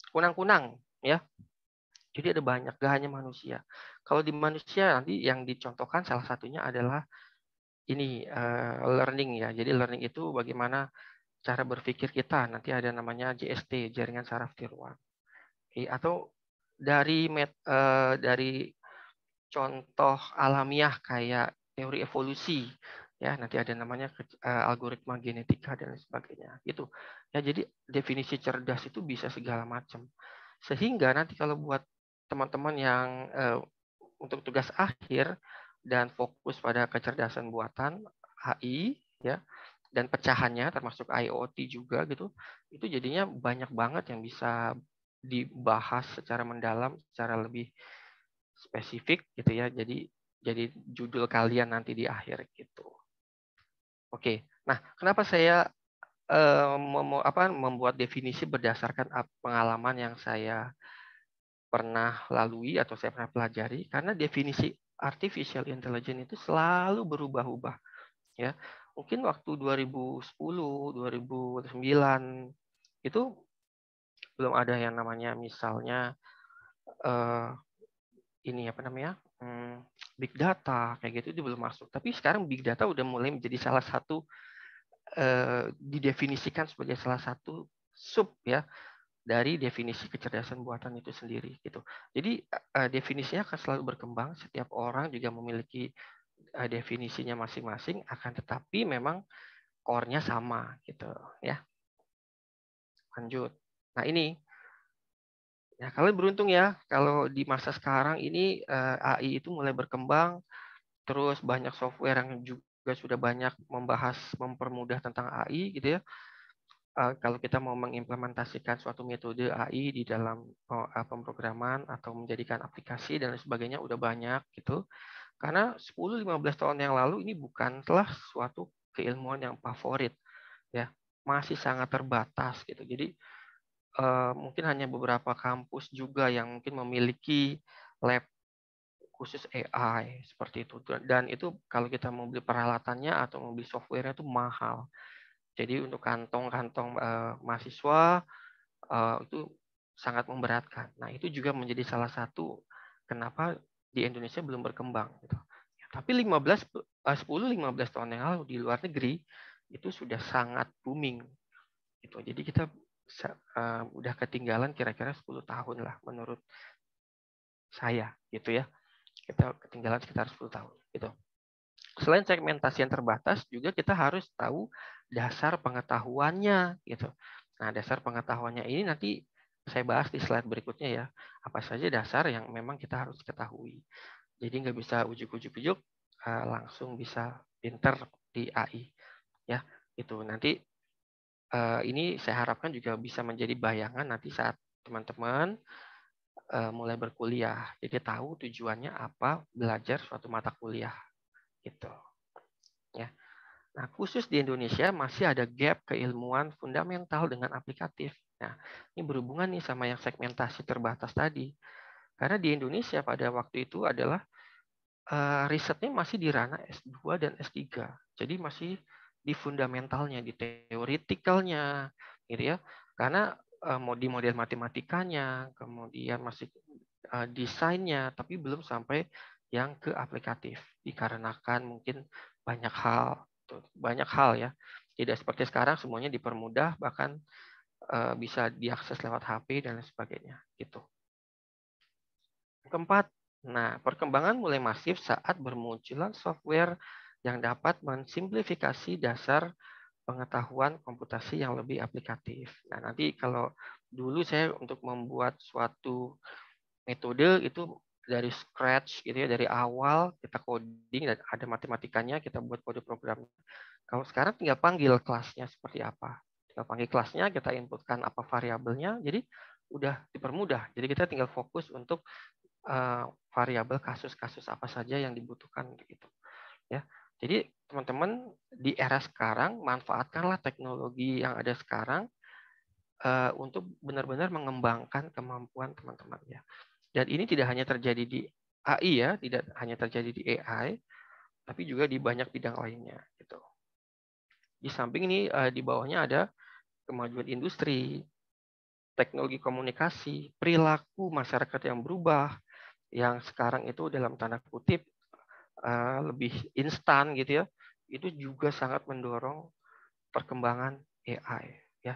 kunang-kunang ya. Jadi ada banyak, gak hanya manusia. Kalau di manusia nanti yang dicontohkan salah satunya adalah ini learning ya. Jadi learning itu bagaimana cara berpikir kita. Nanti ada namanya JST, jaringan saraf tiruan. Atau dari contoh alamiah kayak teori evolusi ya, nanti ada namanya algoritma genetika dan sebagainya. Itu. Ya, jadi definisi cerdas itu bisa segala macam. Sehingga nanti kalau buat teman-teman yang untuk tugas akhir dan fokus pada kecerdasan buatan AI ya, dan pecahannya termasuk IoT juga gitu, itu jadinya banyak banget yang bisa dibahas secara mendalam, secara lebih spesifik gitu ya. Jadi judul kalian nanti di akhir gitu. Oke. Nah, kenapa saya membuat definisi berdasarkan pengalaman yang saya pernah lalui atau saya pernah pelajari? Karena definisi artificial intelligence itu selalu berubah-ubah ya. Mungkin waktu 2010, 2009 itu belum ada yang namanya misalnya ini apa namanya? Big data kayak gitu itu belum masuk. Tapi sekarang big data udah mulai menjadi salah satu didefinisikan sebagai salah satu sub ya dari definisi kecerdasan buatan itu sendiri gitu. Jadi definisinya akan selalu berkembang, setiap orang juga memiliki definisinya masing-masing, akan tetapi memang core-nya sama gitu ya. Lanjut. Nah, ini ya kalian beruntung ya kalau di masa sekarang ini AI itu mulai berkembang, terus banyak software yang juga sudah banyak membahas mempermudah tentang AI gitu ya. Kalau kita mau mengimplementasikan suatu metode AI di dalam pemrograman atau menjadikan aplikasi dan lain sebagainya udah banyak gitu. Karena 10-15 tahun yang lalu ini bukanlah suatu keilmuan yang favorit ya. Masih sangat terbatas gitu. Jadi mungkin hanya beberapa kampus juga yang mungkin memiliki lab khusus AI seperti itu. Dan itu kalau kita mau beli peralatannya atau mau beli software-nya itu mahal. Jadi untuk kantong-kantong mahasiswa itu sangat memberatkan. Nah, itu juga menjadi salah satu kenapa di Indonesia belum berkembang gitu. Tapi 10-15 tahun yang lalu di luar negeri itu sudah sangat booming gitu. Jadi kita udah ketinggalan kira-kira 10 tahun lah menurut saya gitu ya. Kita ketinggalan sekitar 10 tahun gitu. Selain segmentasi yang terbatas, juga kita harus tahu dasar pengetahuannya gitu. Nah, dasar pengetahuannya ini nanti saya bahas di slide berikutnya ya. Apa saja dasar yang memang kita harus ketahui. Jadi nggak bisa ujuk-ujuk langsung bisa pinter di AI ya. Itu nanti ini saya harapkan juga bisa menjadi bayangan nanti saat teman-teman mulai berkuliah. Jadi tahu tujuannya apa belajar suatu mata kuliah gitu. Ya. Nah, khusus di Indonesia masih ada gap keilmuan fundamental dengan aplikatif. Nah, ini berhubungan nih sama yang segmentasi terbatas tadi. Karena di Indonesia pada waktu itu adalah risetnya masih di ranah S2 dan S3. Jadi masih di fundamentalnya, di teoretikalnya, gitu ya. Karena di model matematikanya, kemudian masih desainnya, tapi belum sampai yang ke aplikatif. Dikarenakan mungkin banyak hal ya. Tidak seperti sekarang semuanya dipermudah, bahkan bisa diakses lewat HP dan lain sebagainya. Gitu. Keempat, nah perkembangan mulai masif saat bermunculan software yang dapat mensimplifikasi dasar pengetahuan komputasi yang lebih aplikatif. Nah nanti kalau dulu saya untuk membuat suatu metode itu dari scratch gitu ya, dari awal kita coding dan ada matematikanya, kita buat kode program. Kalau sekarang tinggal panggil kelasnya seperti apa. Tinggal panggil kelasnya, kita inputkan apa variabelnya, jadi udah dipermudah. Jadi kita tinggal fokus untuk variabel kasus-kasus apa saja yang dibutuhkan gitu. Ya. Jadi teman-teman di era sekarang manfaatkanlah teknologi yang ada sekarang untuk benar-benar mengembangkan kemampuan teman-teman ya. Dan ini tidak hanya terjadi di AI ya, tidak hanya terjadi di AI, tapi juga di banyak bidang lainnya gitu. Di samping ini di bawahnya ada kemajuan industri, teknologi komunikasi, perilaku masyarakat yang berubah, yang sekarang itu dalam tanda kutip lebih instan gitu ya, itu juga sangat mendorong perkembangan AI ya.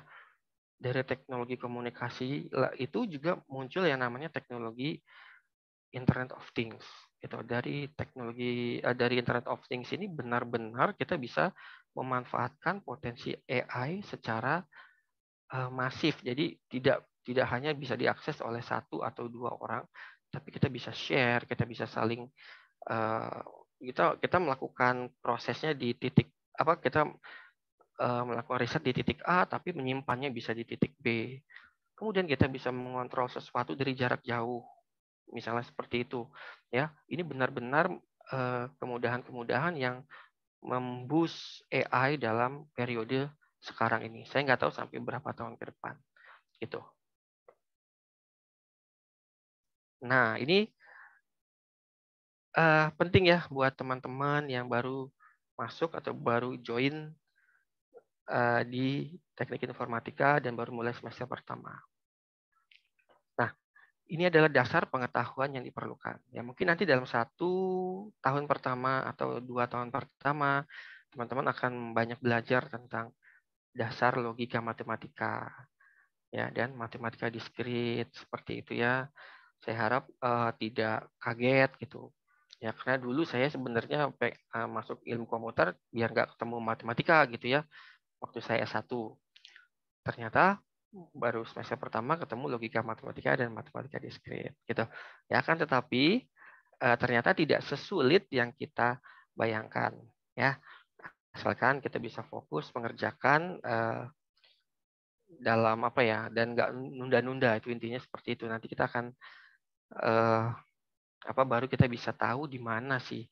Dari teknologi komunikasi itu juga muncul yang namanya teknologi Internet of Things. Itu dari teknologi dari Internet of Things ini benar-benar kita bisa memanfaatkan potensi AI secara masif. Jadi tidak tidak hanya bisa diakses oleh 1 atau 2 orang, tapi kita bisa share, kita bisa saling kita melakukan prosesnya di titik kita melakukan riset di titik A, tapi menyimpannya bisa di titik B. Kemudian kita bisa mengontrol sesuatu dari jarak jauh, misalnya seperti itu. Ya, ini benar-benar kemudahan-kemudahan yang memboost AI dalam periode sekarang ini. Saya nggak tahu sampai berapa tahun ke depan. Gitu. Nah, ini penting ya buat teman-teman yang baru masuk atau baru join di teknik informatika dan baru mulai semester pertama. Nah, ini adalah dasar pengetahuan yang diperlukan. Ya, mungkin nanti dalam 1 tahun pertama atau 2 tahun pertama, teman-teman akan banyak belajar tentang dasar logika matematika, ya, dan matematika diskrit seperti itu ya. Saya harap tidak kaget gitu. Ya, karena dulu saya sebenarnya masuk ilmu komputer biar nggak ketemu matematika gitu ya. Waktu saya S1. Ternyata baru semester pertama ketemu logika matematika dan matematika diskrit gitu. Ya kan, tetapi ternyata tidak sesulit yang kita bayangkan ya. Asalkan kita bisa fokus mengerjakan dalam dan nggak nunda-nunda, itu intinya seperti itu. Nanti kita akan baru kita bisa tahu di mana sih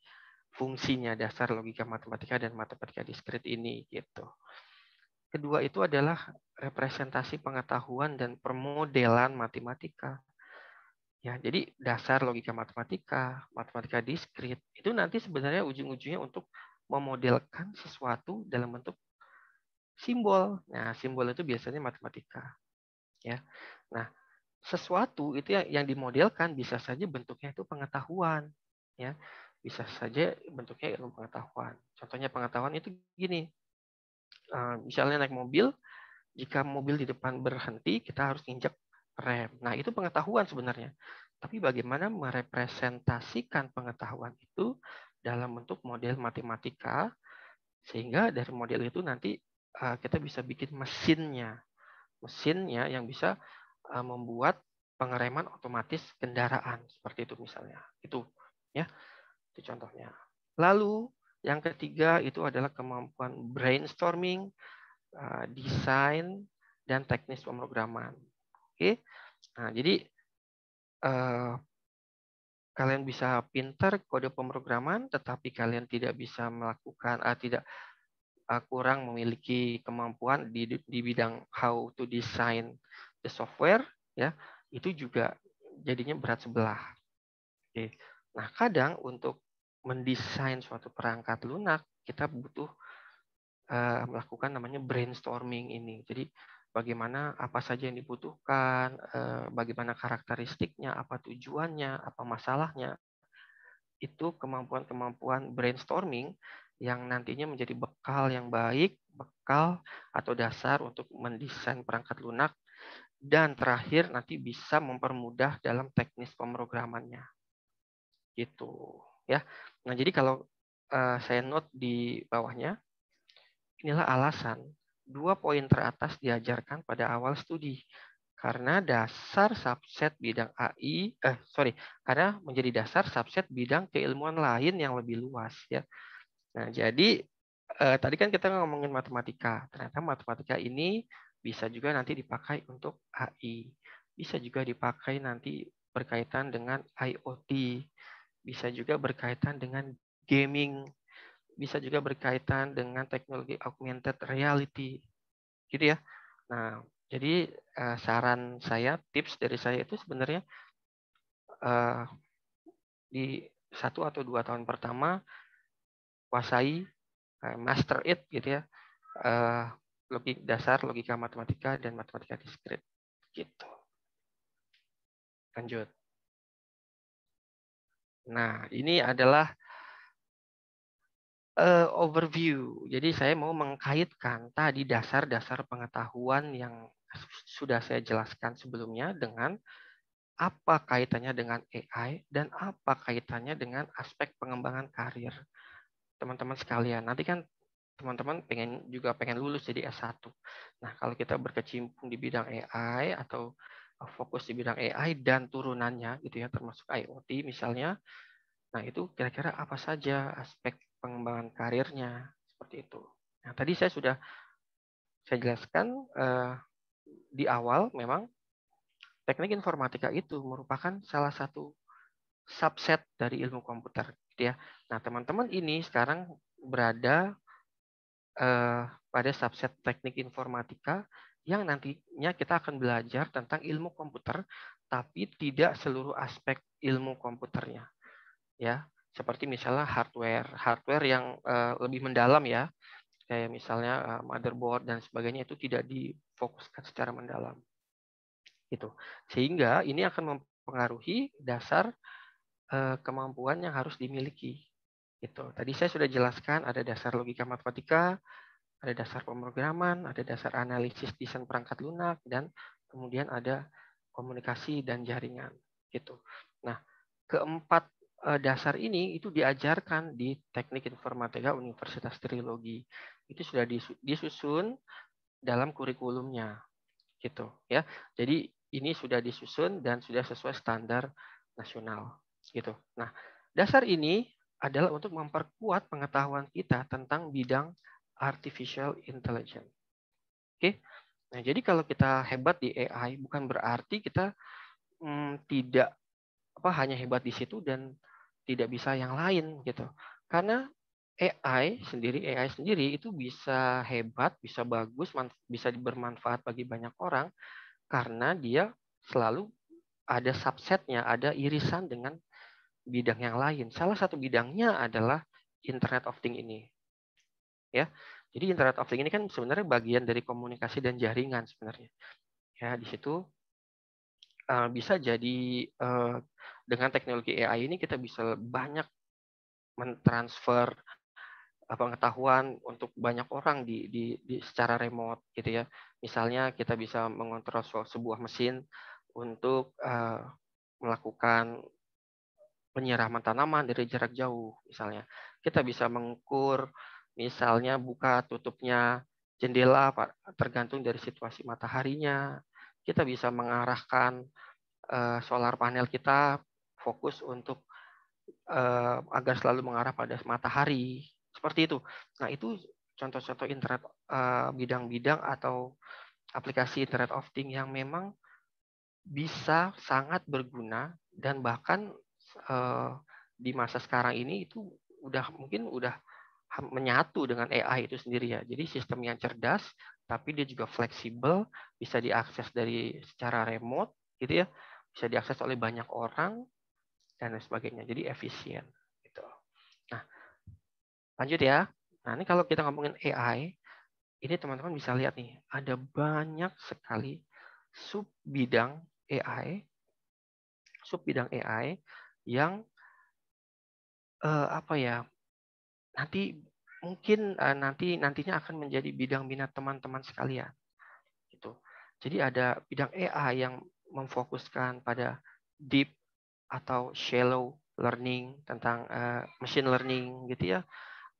fungsinya dasar logika matematika dan matematika diskrit ini gitu. Kedua itu adalah representasi pengetahuan dan permodelan matematika. Ya, jadi dasar logika matematika, matematika diskrit itu nanti sebenarnya ujung-ujungnya untuk memodelkan sesuatu dalam bentuk simbol. Nah, simbol itu biasanya matematika. Ya. Nah, sesuatu itu yang dimodelkan bisa saja bentuknya itu pengetahuan. Ya, bisa saja bentuknya ilmu pengetahuan. Contohnya pengetahuan itu gini. Misalnya naik mobil, jika mobil di depan berhenti, kita harus injak rem. Nah, itu pengetahuan sebenarnya. Tapi bagaimana merepresentasikan pengetahuan itu dalam bentuk model matematika, sehingga dari model itu nanti kita bisa bikin mesinnya. Mesinnya yang bisa membuat pengereman otomatis kendaraan. Seperti itu misalnya. Itu ya, itu contohnya. Lalu, yang ketiga itu adalah kemampuan brainstorming, desain, dan teknis pemrograman. Oke, nah jadi kalian bisa pintar kode pemrograman, tetapi kalian tidak bisa melakukan kurang memiliki kemampuan di bidang how to design the software, ya itu juga jadinya berat sebelah. Oke, nah kadang untuk mendesain suatu perangkat lunak kita butuh melakukan namanya brainstorming ini. Jadi bagaimana apa saja yang dibutuhkan, bagaimana karakteristiknya, apa tujuannya, apa masalahnya. Itu kemampuan-kemampuan brainstorming yang nantinya menjadi bekal yang baik, bekal atau dasar untuk mendesain perangkat lunak, dan terakhir nanti bisa mempermudah dalam teknis pemrogramannya. Gitu ya. Nah, jadi kalau saya note di bawahnya, inilah alasan 2 poin teratas diajarkan pada awal studi. Karena dasar subset bidang karena menjadi dasar subset bidang keilmuan lain yang lebih luas ya. Nah, jadi tadi kan kita ngomongin matematika. Ternyata matematika ini bisa juga nanti dipakai untuk AI. Bisa juga dipakai nanti berkaitan dengan IoT. Bisa juga berkaitan dengan gaming. Bisa juga berkaitan dengan teknologi augmented reality. Gitu ya. Nah, jadi saran saya, tips dari saya itu sebenarnya di 1 atau 2 tahun pertama kuasai, master it gitu ya, dasar logika matematika dan matematika diskrit. Gitu. Lanjut. Nah, ini adalah overview. Jadi saya mau mengkaitkan tadi dasar-dasar pengetahuan yang sudah saya jelaskan sebelumnya dengan apa kaitannya dengan AI dan apa kaitannya dengan aspek pengembangan karir. Teman-teman sekalian, nanti kan teman-teman pengen lulus jadi S1. Nah, kalau kita berkecimpung di bidang AI atau fokus di bidang AI dan turunannya gitu ya, termasuk IoT misalnya. Nah, itu kira-kira apa saja aspek pengembangan karirnya seperti itu. Nah, tadi saya jelaskan di awal memang teknik informatika itu merupakan salah satu subset dari ilmu komputer gitu ya. Nah, teman-teman ini sekarang berada pada subset teknik informatika yang nantinya kita akan belajar tentang ilmu komputer, tapi tidak seluruh aspek ilmu komputernya, ya. Seperti misalnya hardware yang lebih mendalam ya, kayak misalnya motherboard dan sebagainya itu tidak difokuskan secara mendalam, gitu. Sehingga ini akan mempengaruhi dasar kemampuan yang harus dimiliki, gitu. Tadi saya sudah jelaskan ada dasar logika matematika, ada dasar pemrograman, ada dasar analisis desain perangkat lunak, dan kemudian ada komunikasi dan jaringan. Gitu. Nah, keempat dasar ini itu diajarkan di Teknik Informatika Universitas Trilogi. Itu sudah disusun dalam kurikulumnya. Gitu ya. Jadi ini sudah disusun dan sudah sesuai standar nasional. Gitu. Nah, dasar ini adalah untuk memperkuat pengetahuan kita tentang bidang artificial intelligence. Oke. Nah, jadi kalau kita hebat di AI bukan berarti kita tidak hanya hebat di situ dan tidak bisa yang lain gitu. Karena AI sendiri itu bisa hebat, bisa bagus, bisa bermanfaat bagi banyak orang karena dia selalu ada subsetnya, ada irisan dengan bidang yang lain. Salah satu bidangnya adalah Internet of Things ini. Ya. Jadi Internet of Things ini kan sebenarnya bagian dari komunikasi dan jaringan sebenarnya. Ya, di situ bisa jadi dengan teknologi AI ini kita bisa banyak mentransfer pengetahuan untuk banyak orang di secara remote gitu ya. Misalnya kita bisa mengontrol sebuah mesin untuk melakukan penyiraman tanaman dari jarak jauh misalnya. Kita bisa mengukur misalnya buka tutupnya jendela tergantung dari situasi mataharinya. Kita bisa mengarahkan solar panel kita fokus untuk agar selalu mengarah pada matahari. Seperti itu. Nah, itu contoh-contoh internet bidang-bidang atau aplikasi Internet of Things yang memang bisa sangat berguna dan bahkan di masa sekarang ini itu mungkin udah menyatu dengan AI itu sendiri ya. Jadi sistem yang cerdas, tapi dia juga fleksibel, bisa diakses dari secara remote, gitu ya, bisa diakses oleh banyak orang dan lain sebagainya. Jadi efisien. Gitu. Nah, lanjut ya. Nah, ini kalau kita ngomongin AI, ini teman-teman bisa lihat nih, ada banyak sekali sub bidang AI yang nanti mungkin nantinya akan menjadi bidang minat teman-teman sekalian. Gitu. Jadi ada bidang AI yang memfokuskan pada deep atau shallow learning tentang machine learning gitu ya.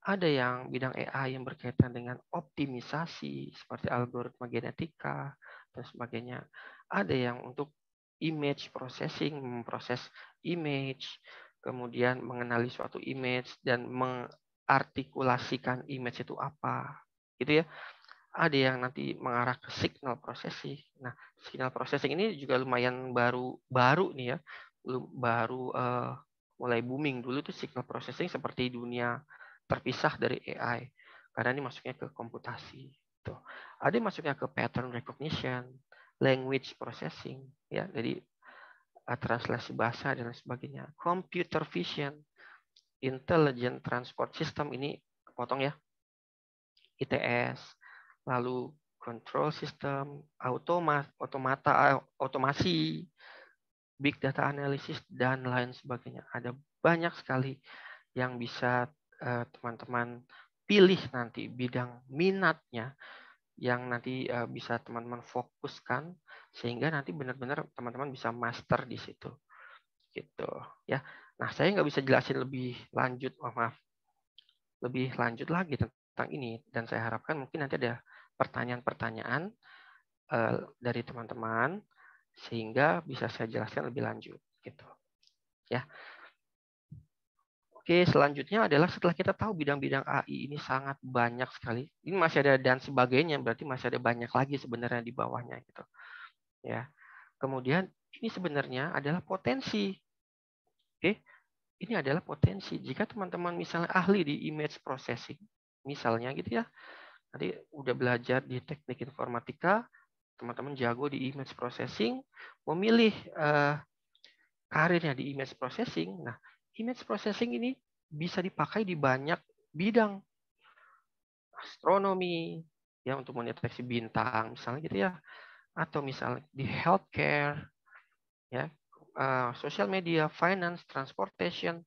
Ada yang bidang AI yang berkaitan dengan optimisasi seperti algoritma genetika dan sebagainya. Ada yang untuk image processing, memproses image, kemudian mengenali suatu image dan mengartikulasikan image itu apa, gitu ya. Ada yang nanti mengarah ke signal processing. Nah, signal processing ini juga lumayan baru nih ya, baru mulai booming. Dulu tuh signal processing seperti dunia terpisah dari AI, karena ini masuknya ke komputasi. Tuh. Ada yang masuknya ke pattern recognition, language processing, ya, jadi translasi bahasa dan lain sebagainya. Computer vision, intelligent transport system ini kepotong ya, ITS, lalu control system, otomasi, big data analysis dan lain sebagainya. Ada banyak sekali yang bisa teman-teman pilih nanti bidang minatnya yang nanti bisa teman-teman fokuskan sehingga nanti benar-benar teman-teman bisa master di situ gitu ya. Nah, saya nggak bisa jelasin lebih lanjut lagi tentang ini dan saya harapkan mungkin nanti ada pertanyaan-pertanyaan dari teman-teman sehingga bisa saya jelaskan lebih lanjut gitu. Ya. Oke, selanjutnya adalah setelah kita tahu bidang-bidang AI ini sangat banyak sekali. Ini masih ada dan sebagainya, berarti masih ada banyak lagi sebenarnya di bawahnya gitu. Ya. Kemudian ini sebenarnya adalah potensi. Oke. Ini adalah potensi. Jika teman-teman misalnya ahli di image processing, misalnya gitu ya. Nanti udah belajar di teknik informatika, teman-teman jago di image processing, memilih karirnya di image processing. Nah, image processing ini bisa dipakai di banyak bidang. Astronomi, ya untuk mendeteksi bintang, misalnya gitu ya. Atau misalnya di healthcare, ya, social media, finance, transportation,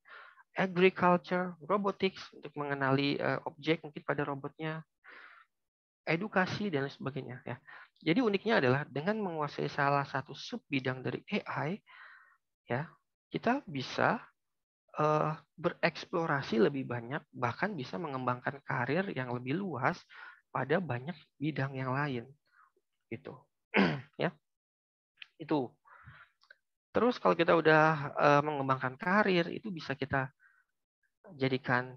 agriculture, robotics untuk mengenali objek mungkin pada robotnya, edukasi dan lain sebagainya. Ya. Jadi uniknya adalah dengan menguasai salah satu sub bidang dari AI, ya kita bisa bereksplorasi lebih banyak, bahkan bisa mengembangkan karir yang lebih luas pada banyak bidang yang lain, gitu. Ya, itu. Terus kalau kita udah mengembangkan karir, itu bisa kita jadikan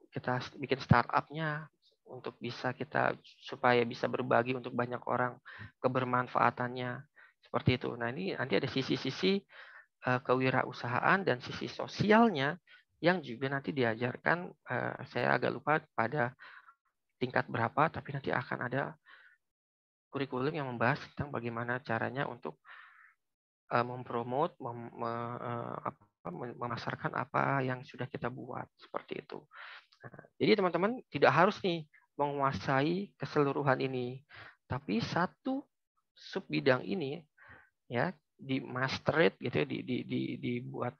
kita bikin startupnya untuk bisa kita supaya bisa berbagi untuk banyak orang kebermanfaatannya seperti itu. Nah ini nanti ada sisi-sisi kewirausahaan dan sisi sosialnya yang juga nanti diajarkan. Saya agak lupa pada tingkat berapa, tapi nanti akan ada kurikulum yang membahas tentang bagaimana caranya untuk mempromot, memasarkan apa yang sudah kita buat seperti itu. Nah, jadi teman-teman tidak harus nih menguasai keseluruhan ini, tapi satu sub bidang ini ya di mastered gitu ya, dibuat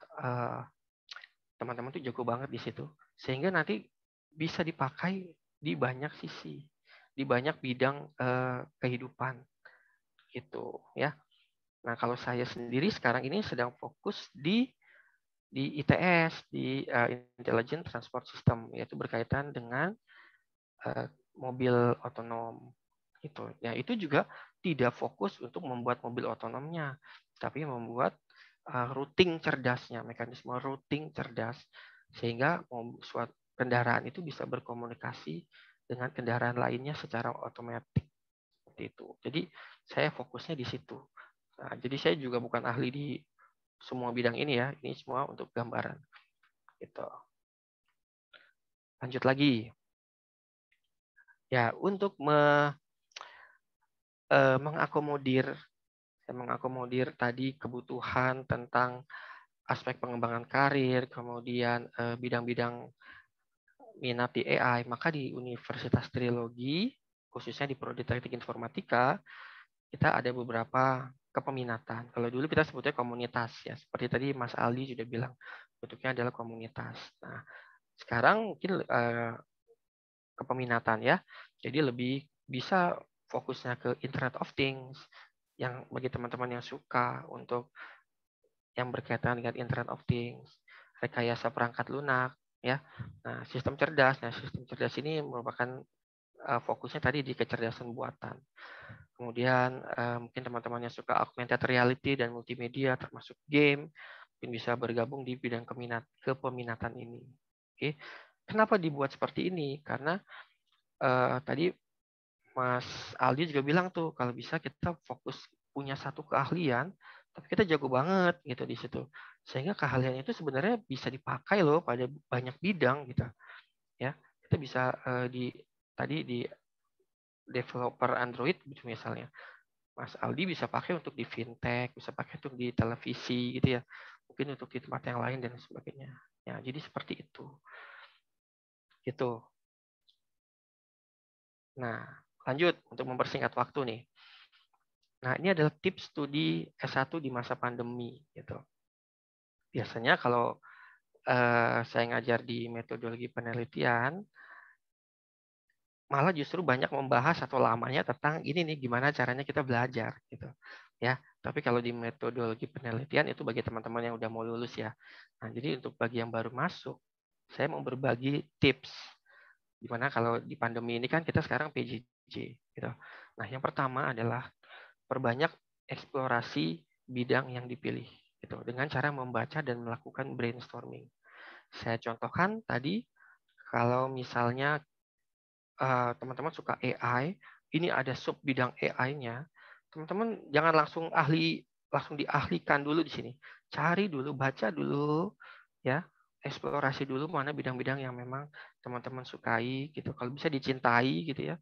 teman-teman tuh jago banget di situ, sehingga nanti bisa dipakai di banyak sisi, di banyak bidang kehidupan gitu ya. Nah, kalau saya sendiri sekarang ini sedang fokus di ITS, di Intelligent Transport System, yaitu berkaitan dengan mobil otonom. Gitu. Ya, itu juga tidak fokus untuk membuat mobil otonomnya, tapi membuat routing cerdasnya, mekanisme routing cerdas, sehingga suatu kendaraan itu bisa berkomunikasi dengan kendaraan lainnya secara otomatis. Seperti itu. Jadi saya fokusnya di situ. Nah, jadi saya juga bukan ahli di semua bidang ini ya. Ini semua untuk gambaran. Gitu. Lanjut lagi. Ya, untuk mengakomodir tadi kebutuhan tentang aspek pengembangan karir, kemudian bidang-bidang minat di AI, maka di Universitas Trilogi, khususnya di Prodi Teknik Informatika, kita ada beberapa kepeminatan. Kalau dulu kita sebutnya komunitas ya, seperti tadi Mas Aldi sudah bilang, bentuknya adalah komunitas. Nah, sekarang mungkin kepeminatan ya, jadi lebih bisa fokusnya ke Internet of Things, yang bagi teman-teman yang suka untuk yang berkaitan dengan Internet of Things, rekayasa perangkat lunak, ya. Nah, sistem cerdas. Nah, sistem cerdas ini merupakan fokusnya tadi di kecerdasan buatan. Kemudian mungkin teman-teman yang suka augmented reality dan multimedia termasuk game mungkin bisa bergabung di bidang kepeminatan ini. Oke, kenapa dibuat seperti ini? Karena tadi Mas Aldi juga bilang tuh kalau bisa kita fokus punya satu keahlian, tapi kita jago banget gitu di situ. Sehingga keahlian itu sebenarnya bisa dipakai loh pada banyak bidang gitu. Ya, kita bisa di developer Android gitu misalnya. Mas Aldi bisa pakai untuk di fintech, bisa pakai untuk di televisi gitu ya. Mungkin untuk di tempat yang lain dan sebagainya. Ya, jadi seperti itu. Gitu. Nah, lanjut untuk mempersingkat waktu nih. Nah, ini adalah tips studi S1 di masa pandemi gitu. Biasanya kalau saya ngajar di metodologi penelitian, malah justru banyak membahas atau lamanya tentang ini nih gimana caranya kita belajar gitu ya. Tapi kalau di metodologi penelitian itu bagi teman-teman yang udah mau lulus ya. Nah, jadi untuk bagi yang baru masuk, saya mau berbagi tips. Dimana kalau di pandemi ini kan kita sekarang PJJ gitu. Nah, yang pertama adalah perbanyak eksplorasi bidang yang dipilih gitu dengan cara membaca dan melakukan brainstorming. Saya contohkan tadi kalau misalnya teman-teman suka AI, ini ada sub bidang AI-nya, teman-teman jangan langsung diahlikan dulu di sini. Cari dulu, baca dulu, ya, eksplorasi dulu mana bidang-bidang yang memang teman-teman sukai, gitu. Kalau bisa dicintai, gitu ya.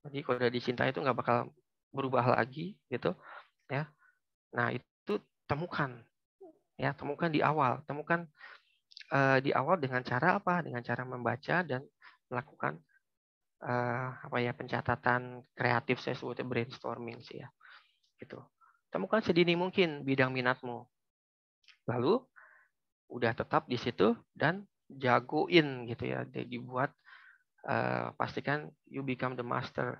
Jadi kalau udah dicintai itu nggak bakal berubah lagi, gitu, ya. Nah itu temukan, ya, temukan di awal, di awal dengan cara apa? Dengan cara membaca dan melakukan pencatatan kreatif, saya sebutnya brainstorming sih ya, gitu. Temukan sedini mungkin bidang minatmu, lalu udah tetap di situ dan jagoin gitu ya, dibuat pastikan you become the master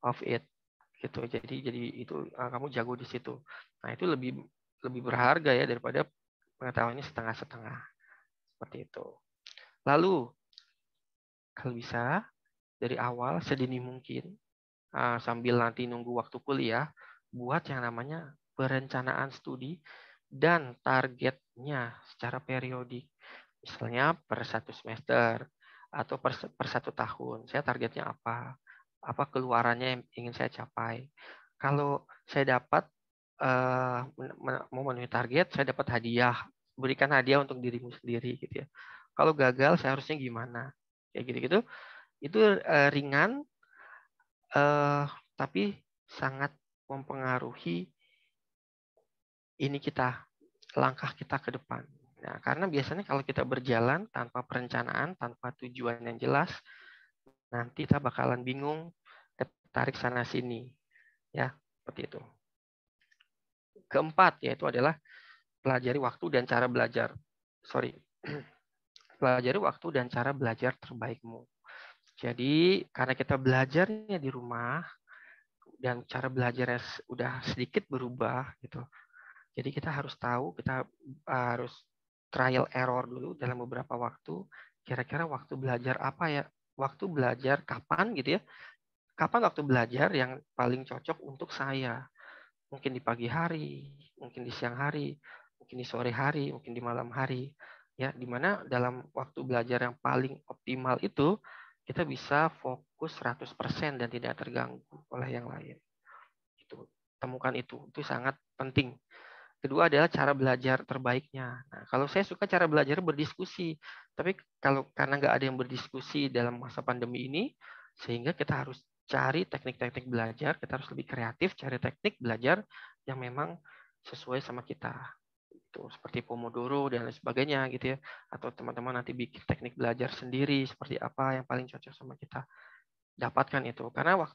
of it gitu. Jadi itu kamu jago di situ. Nah itu lebih berharga ya daripada pengetahuannya setengah-setengah seperti itu. Lalu kalau bisa dari awal sedini mungkin sambil nanti nunggu waktu kuliah, buat yang namanya perencanaan studi dan targetnya secara periodik. Misalnya per 1 semester atau per 1 tahun. Saya targetnya apa? Apa keluarannya yang ingin saya capai? Kalau saya dapat memenuhi target, saya dapat hadiah. Berikan hadiah untuk dirimu sendiri gitu ya. Kalau gagal, saya harusnya gimana? Kayak gitu-gitu. Itu ringan, tapi sangat mempengaruhi langkah kita ke depan. Nah, karena biasanya kalau kita berjalan tanpa perencanaan, tanpa tujuan yang jelas, nanti kita bakalan bingung, tertarik sana sini, ya seperti itu. Keempat yaitu adalah pelajari waktu dan cara belajar. Pelajari waktu dan cara belajar terbaikmu. Jadi karena kita belajarnya di rumah dan cara belajarnya udah sedikit berubah gitu. Jadi kita harus tahu, kita harus trial error dulu dalam beberapa waktu. Kira-kira waktu belajar apa ya? Waktu belajar kapan gitu ya? Kapan waktu belajar yang paling cocok untuk saya? Mungkin di pagi hari, mungkin di siang hari, mungkin di sore hari, mungkin di malam hari. Ya, di mana dalam waktu belajar yang paling optimal itu kita bisa fokus 100% dan tidak terganggu oleh yang lain. Itu, temukan itu sangat penting. Kedua adalah cara belajar terbaiknya. Nah, kalau saya suka cara belajar berdiskusi, tapi karena nggak ada yang berdiskusi dalam masa pandemi ini, sehingga kita harus cari teknik-teknik belajar, kita harus lebih kreatif cari teknik belajar yang memang sesuai sama kita. Itu seperti Pomodoro dan lain sebagainya gitu ya. Atau teman-teman nanti bikin teknik belajar sendiri seperti apa yang paling cocok sama kita. Dapatkan itu. Karena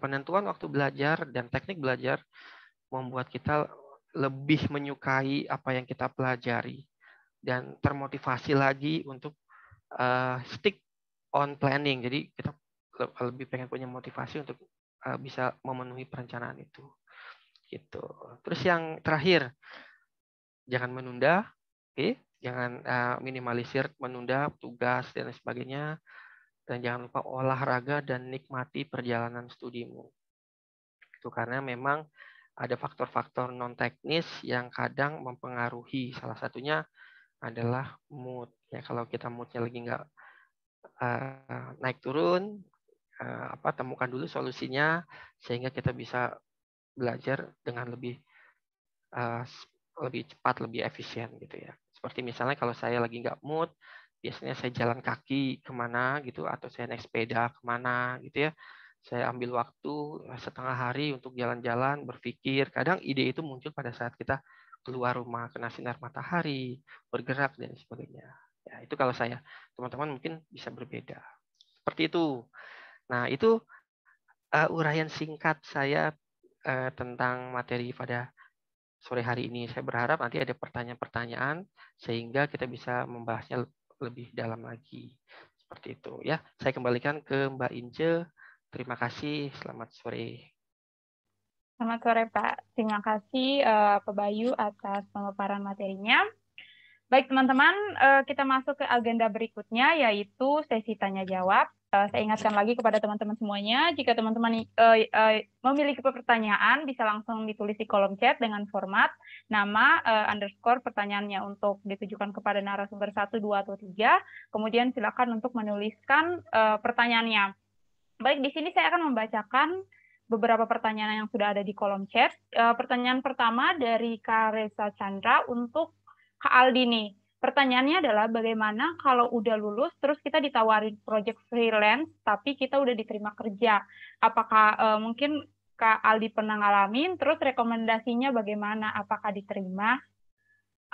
penentuan waktu belajar dan teknik belajar membuat kita lebih menyukai apa yang kita pelajari dan termotivasi lagi untuk stick on planning. Jadi kita lebih pengen punya motivasi untuk bisa memenuhi perencanaan itu. Gitu. Terus yang terakhir, jangan menunda, oke? Jangan minimalisir menunda tugas dan sebagainya. Dan jangan lupa olahraga dan nikmati perjalanan studimu. Itu karena memang ada faktor-faktor non teknis yang kadang mempengaruhi. Salah satunya adalah mood. Ya, kalau kita moodnya lagi nggak naik turun, temukan dulu solusinya sehingga kita bisa belajar dengan lebih cepat, lebih efisien gitu ya. Seperti misalnya kalau saya lagi nggak mood, biasanya saya jalan kaki kemana gitu, atau saya naik sepeda kemana gitu ya. Saya ambil waktu setengah hari untuk jalan-jalan, berpikir. Kadang ide itu muncul pada saat kita keluar rumah, kena sinar matahari, bergerak, dan sebagainya. Ya, itu kalau saya. Teman-teman mungkin bisa berbeda. Seperti itu. Nah, itu uraian singkat saya tentang materi pada sore hari ini. Saya berharap nanti ada pertanyaan-pertanyaan sehingga kita bisa membahasnya lebih dalam lagi. Seperti itu ya. Saya kembalikan ke Mbak Ince. Terima kasih. Selamat sore. Selamat sore Pak. Terima kasih Pak Bayu atas pemaparan materinya. Baik teman-teman, kita masuk ke agenda berikutnya yaitu sesi tanya jawab. Saya ingatkan lagi kepada teman-teman semuanya, jika teman-teman memiliki pertanyaan, bisa langsung ditulis di kolom chat dengan format nama underscore pertanyaannya untuk ditujukan kepada narasumber 1, 2, atau 3. Kemudian silakan untuk menuliskan pertanyaannya. Baik, di sini saya akan membacakan beberapa pertanyaan yang sudah ada di kolom chat. Pertanyaan pertama dari Kak Reza Chandra untuk Kak Aldi nih. Pertanyaannya adalah bagaimana kalau udah lulus terus kita ditawarin project freelance tapi kita udah diterima kerja. Apakah mungkin Kak Aldi pernah ngalamin, terus rekomendasinya bagaimana? Apakah diterima?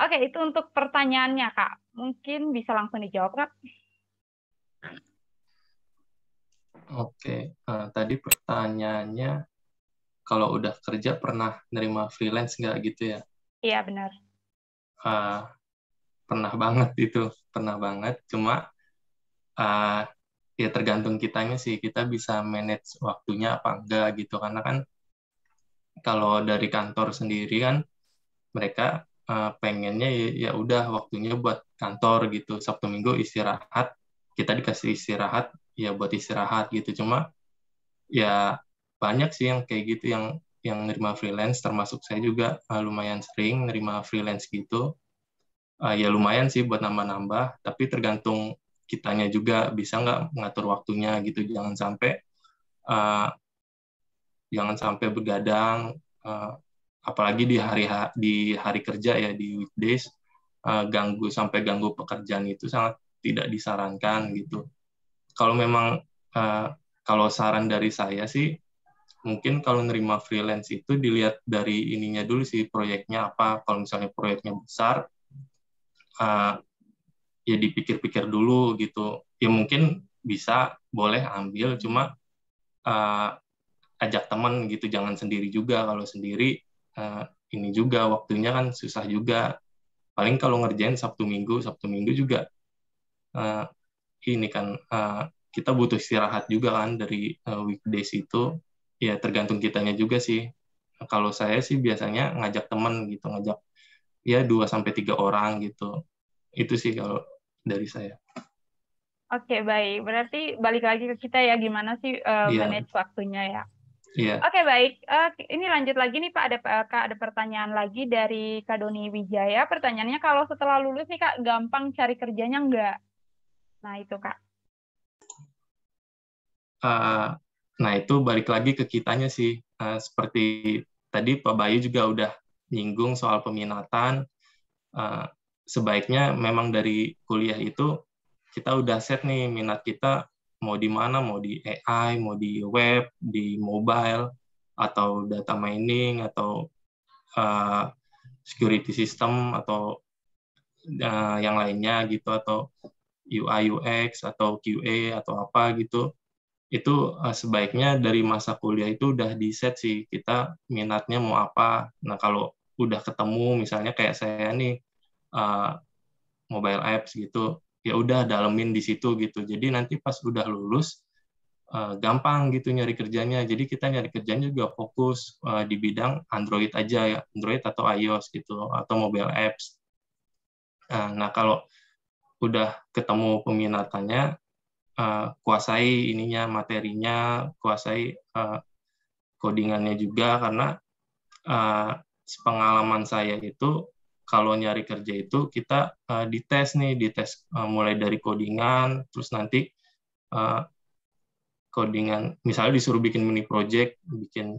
Oke, itu untuk pertanyaannya, Kak. Mungkin bisa langsung dijawab, Kak. Oke, tadi pertanyaannya kalau udah kerja pernah nerima freelance nggak gitu ya? Iya, benar. Pernah banget itu, pernah banget. Cuma ya tergantung kitanya sih, kita bisa manage waktunya apa enggak gitu. Karena kan kalau dari kantor sendiri kan mereka pengennya ya udah waktunya buat kantor gitu. Sabtu Minggu istirahat, kita dikasih istirahat ya buat istirahat gitu. Cuma ya banyak sih yang kayak gitu yang nerima freelance, termasuk saya juga lumayan sering nerima freelance gitu. Ya lumayan sih buat nambah-nambah, tapi tergantung kitanya juga bisa nggak mengatur waktunya gitu. Jangan sampai begadang, apalagi di hari kerja ya, di weekdays, sampai ganggu pekerjaan itu sangat tidak disarankan gitu. Kalau memang kalau saran dari saya sih, mungkin kalau nerima freelance itu dilihat dari ininya dulu sih, proyeknya apa. Kalau misalnya proyeknya besar, ya dipikir-pikir dulu gitu. Ya mungkin bisa, boleh ambil, cuma ajak teman gitu, jangan sendiri juga. Kalau sendiri ini juga waktunya kan susah juga. Paling kalau ngerjain Sabtu Minggu juga ini kan kita butuh istirahat juga kan dari weekdays itu. Ya tergantung kitanya juga sih. Kalau saya sih biasanya ngajak teman gitu, ngajak ya 2-3 orang gitu. Itu sih kalau dari saya. Oke, baik. Berarti balik lagi ke kita ya, gimana sih manage waktunya ya. Iya. Oke, baik. Ini lanjut lagi nih Pak, ada pertanyaan lagi dari Kak Doni Wijaya. Pertanyaannya, kalau setelah lulus nih Kak, gampang cari kerjanya nggak? Nah, itu Kak. Nah, itu balik lagi ke kitanya sih. Seperti tadi Pak Bayu juga udah nyinggung soal peminatan. Sebaiknya memang dari kuliah itu kita udah set nih minat kita mau di mana, mau di AI, mau di web, di mobile, atau data mining, atau security system, atau yang lainnya gitu, atau UI UX atau QA atau apa gitu. Itu sebaiknya dari masa kuliah itu udah di set sih kita minatnya mau apa. Nah, kalau udah ketemu misalnya kayak saya nih mobile apps gitu, ya udah dalemin di situ gitu. Jadi nanti pas udah lulus gampang gitu nyari kerjanya. Jadi kita nyari kerjanya juga fokus di bidang Android aja ya, Android atau iOS gitu, atau mobile apps. Nah, kalau udah ketemu peminatannya, kuasai ininya, materinya, kuasai codingannya juga, karena sepengalaman saya itu kalau nyari kerja itu kita dites mulai dari codingan, terus nanti codingan, misalnya disuruh bikin mini project,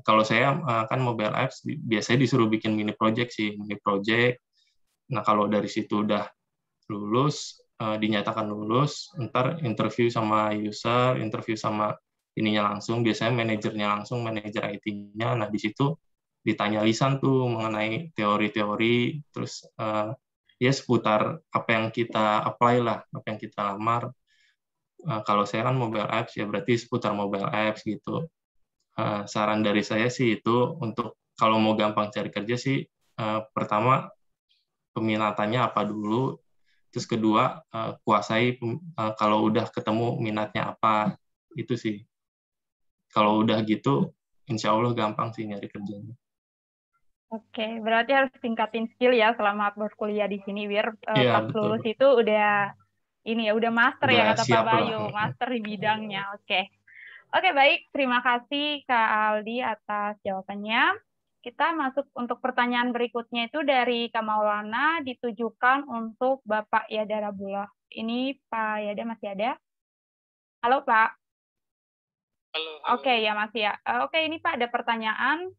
kalau saya kan mobile apps biasanya disuruh bikin mini project. Nah, kalau dari situ udah lulus, dinyatakan lulus, ntar interview sama user, interview sama ininya langsung, biasanya manajernya langsung, manajer IT-nya. Nah, di situ ditanya lisan tuh mengenai teori-teori, terus ya seputar apa yang kita apply lah, apa yang kita lamar. Kalau saya kan mobile apps, ya berarti seputar mobile apps gitu. Saran dari saya sih itu, untuk kalau mau gampang cari kerja sih, pertama peminatannya apa dulu, terus kedua kuasai kalau udah ketemu minatnya apa, itu sih. Kalau udah gitu, insya Allah gampang sih nyari kerjanya. Oke, berarti harus tingkatin skill ya selama berkuliah di sini biar pas Betul. lulus itu udah ini ya, udah master ya Udah kata Pak siap lah. Bayu, master di bidangnya. Oke. Oke, baik. Terima kasih Kak Aldi atas jawabannya. Kita masuk untuk pertanyaan berikutnya itu dari Kak Maulana, ditujukan untuk Bapak Yada Rabullah. Ini Pak Yada masih ada? Halo Pak. Halo, Oke, ya masih ya. Oke, ini Pak ada pertanyaan.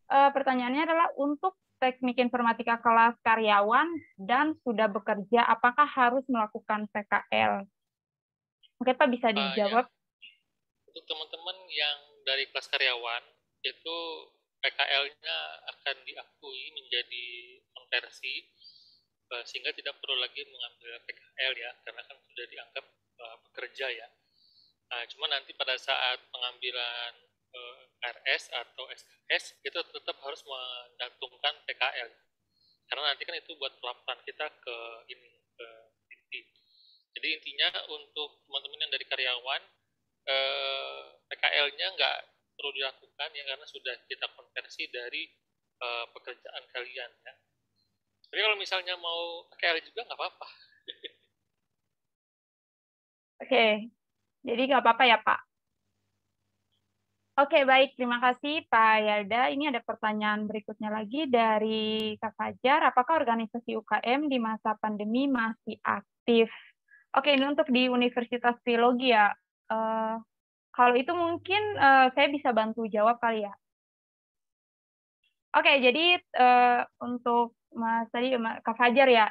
Pertanyaannya adalah untuk teknik informatika kelas karyawan dan sudah bekerja, apakah harus melakukan PKL? Oke Pak, bisa ya. dijawab. Untuk teman-teman yang dari kelas karyawan, itu PKL-nya akan diakui menjadi konversi, sehingga tidak perlu lagi mengambil PKL ya, karena kan sudah dianggap bekerja ya. Nah, cuma nanti pada saat pengambilan RS atau SKS itu tetap harus mencantumkan PKL, karena nanti kan itu buat pelaporan kita ke inti. Jadi intinya untuk teman-teman yang dari karyawan, PKL-nya nggak perlu dilakukan ya, karena sudah kita konversi dari pekerjaan kalian ya. Tapi kalau misalnya mau PKL juga nggak apa-apa. Oke, jadi nggak apa-apa ya Pak. Oke, baik. Terima kasih Pak Yada. Ini ada pertanyaan berikutnya lagi dari Kak Fajar. Apakah organisasi UKM di masa pandemi masih aktif? Oke, ini untuk di Universitas Trilogi ya. Kalau itu mungkin saya bisa bantu jawab kali ya. Oke, jadi untuk Mas tadi Kak Fajar ya,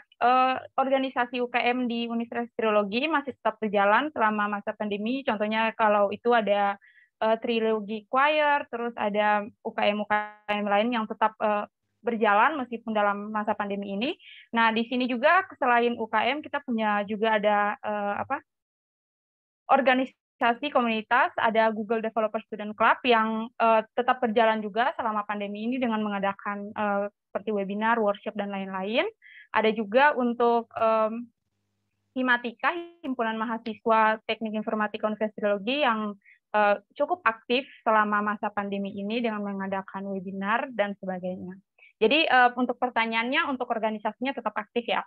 organisasi UKM di Universitas Trilogi masih tetap berjalan selama masa pandemi. Contohnya kalau itu ada Trilogi Choir, terus ada UKM-UKM lain yang tetap berjalan meskipun dalam masa pandemi ini. Nah, di sini juga selain UKM kita punya juga ada organisasi komunitas, ada Google Developer Student Club yang tetap berjalan juga selama pandemi ini dengan mengadakan seperti webinar, workshop, dan lain-lain. Ada juga untuk Himatika, Himpunan Mahasiswa Teknik Informatika Universitas Trilogi yang cukup aktif selama masa pandemi ini dengan mengadakan webinar dan sebagainya. Jadi untuk pertanyaannya, untuk organisasinya tetap aktif ya.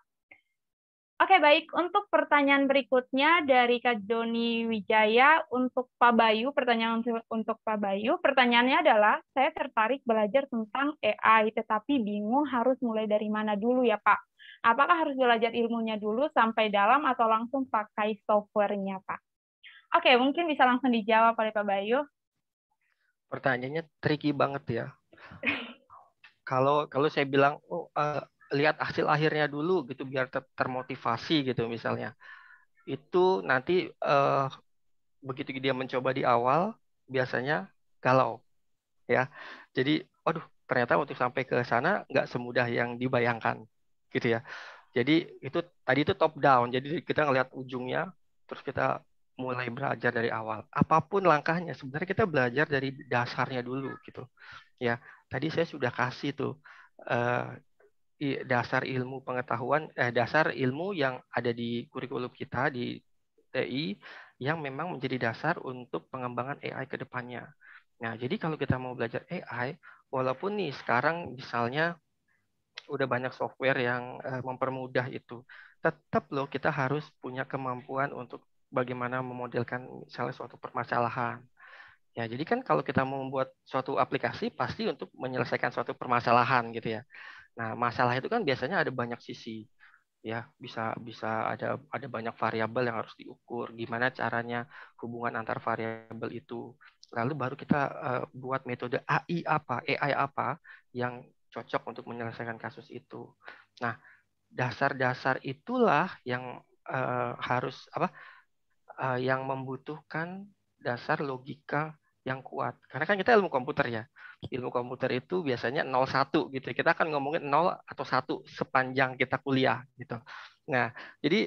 Oke, baik. Untuk pertanyaan berikutnya dari Kak Doni Wijaya untuk Pak Bayu, pertanyaan untuk Pak Bayu. Pertanyaannya adalah, saya tertarik belajar tentang AI, tetapi bingung harus mulai dari mana dulu ya Pak? Apakah harus belajar ilmunya dulu sampai dalam atau langsung pakai software-nya Pak? Oke, mungkin bisa langsung dijawab oleh Pak Bayu. Pertanyaannya tricky banget ya. Kalau saya bilang, lihat hasil akhirnya dulu gitu biar termotivasi gitu misalnya. Itu nanti begitu dia mencoba di awal biasanya galau ya. Jadi, ternyata waktu sampai ke sana nggak semudah yang dibayangkan gitu ya. Jadi tadi itu top down. Jadi kita ngelihat ujungnya, terus kita mulai belajar dari awal. Apapun langkahnya, sebenarnya kita belajar dari dasarnya dulu gitu. Ya, tadi saya sudah kasih tuh dasar ilmu pengetahuan, dasar ilmu yang ada di kurikulum kita di TI yang memang menjadi dasar untuk pengembangan AI ke depannya. Nah, jadi kalau kita mau belajar AI, walaupun nih sekarang misalnya udah banyak software yang mempermudah itu, tetap loh kita harus punya kemampuan untuk bagaimana memodelkan misalnya suatu permasalahan. Ya, jadi kan kalau kita mau membuat suatu aplikasi pasti untuk menyelesaikan suatu permasalahan gitu ya. Nah, masalah itu kan biasanya ada banyak sisi. Ya, bisa ada banyak variabel yang harus diukur, gimana caranya hubungan antar variabel itu. Lalu baru kita buat metode AI apa yang cocok untuk menyelesaikan kasus itu. Nah, dasar-dasar itulah yang harus yang membutuhkan dasar logika yang kuat. Karena kan kita ilmu komputer ya. Ilmu komputer itu biasanya 0-1 gitu. Kita akan ngomongin 0 atau 1 sepanjang kita kuliah gitu. Nah, jadi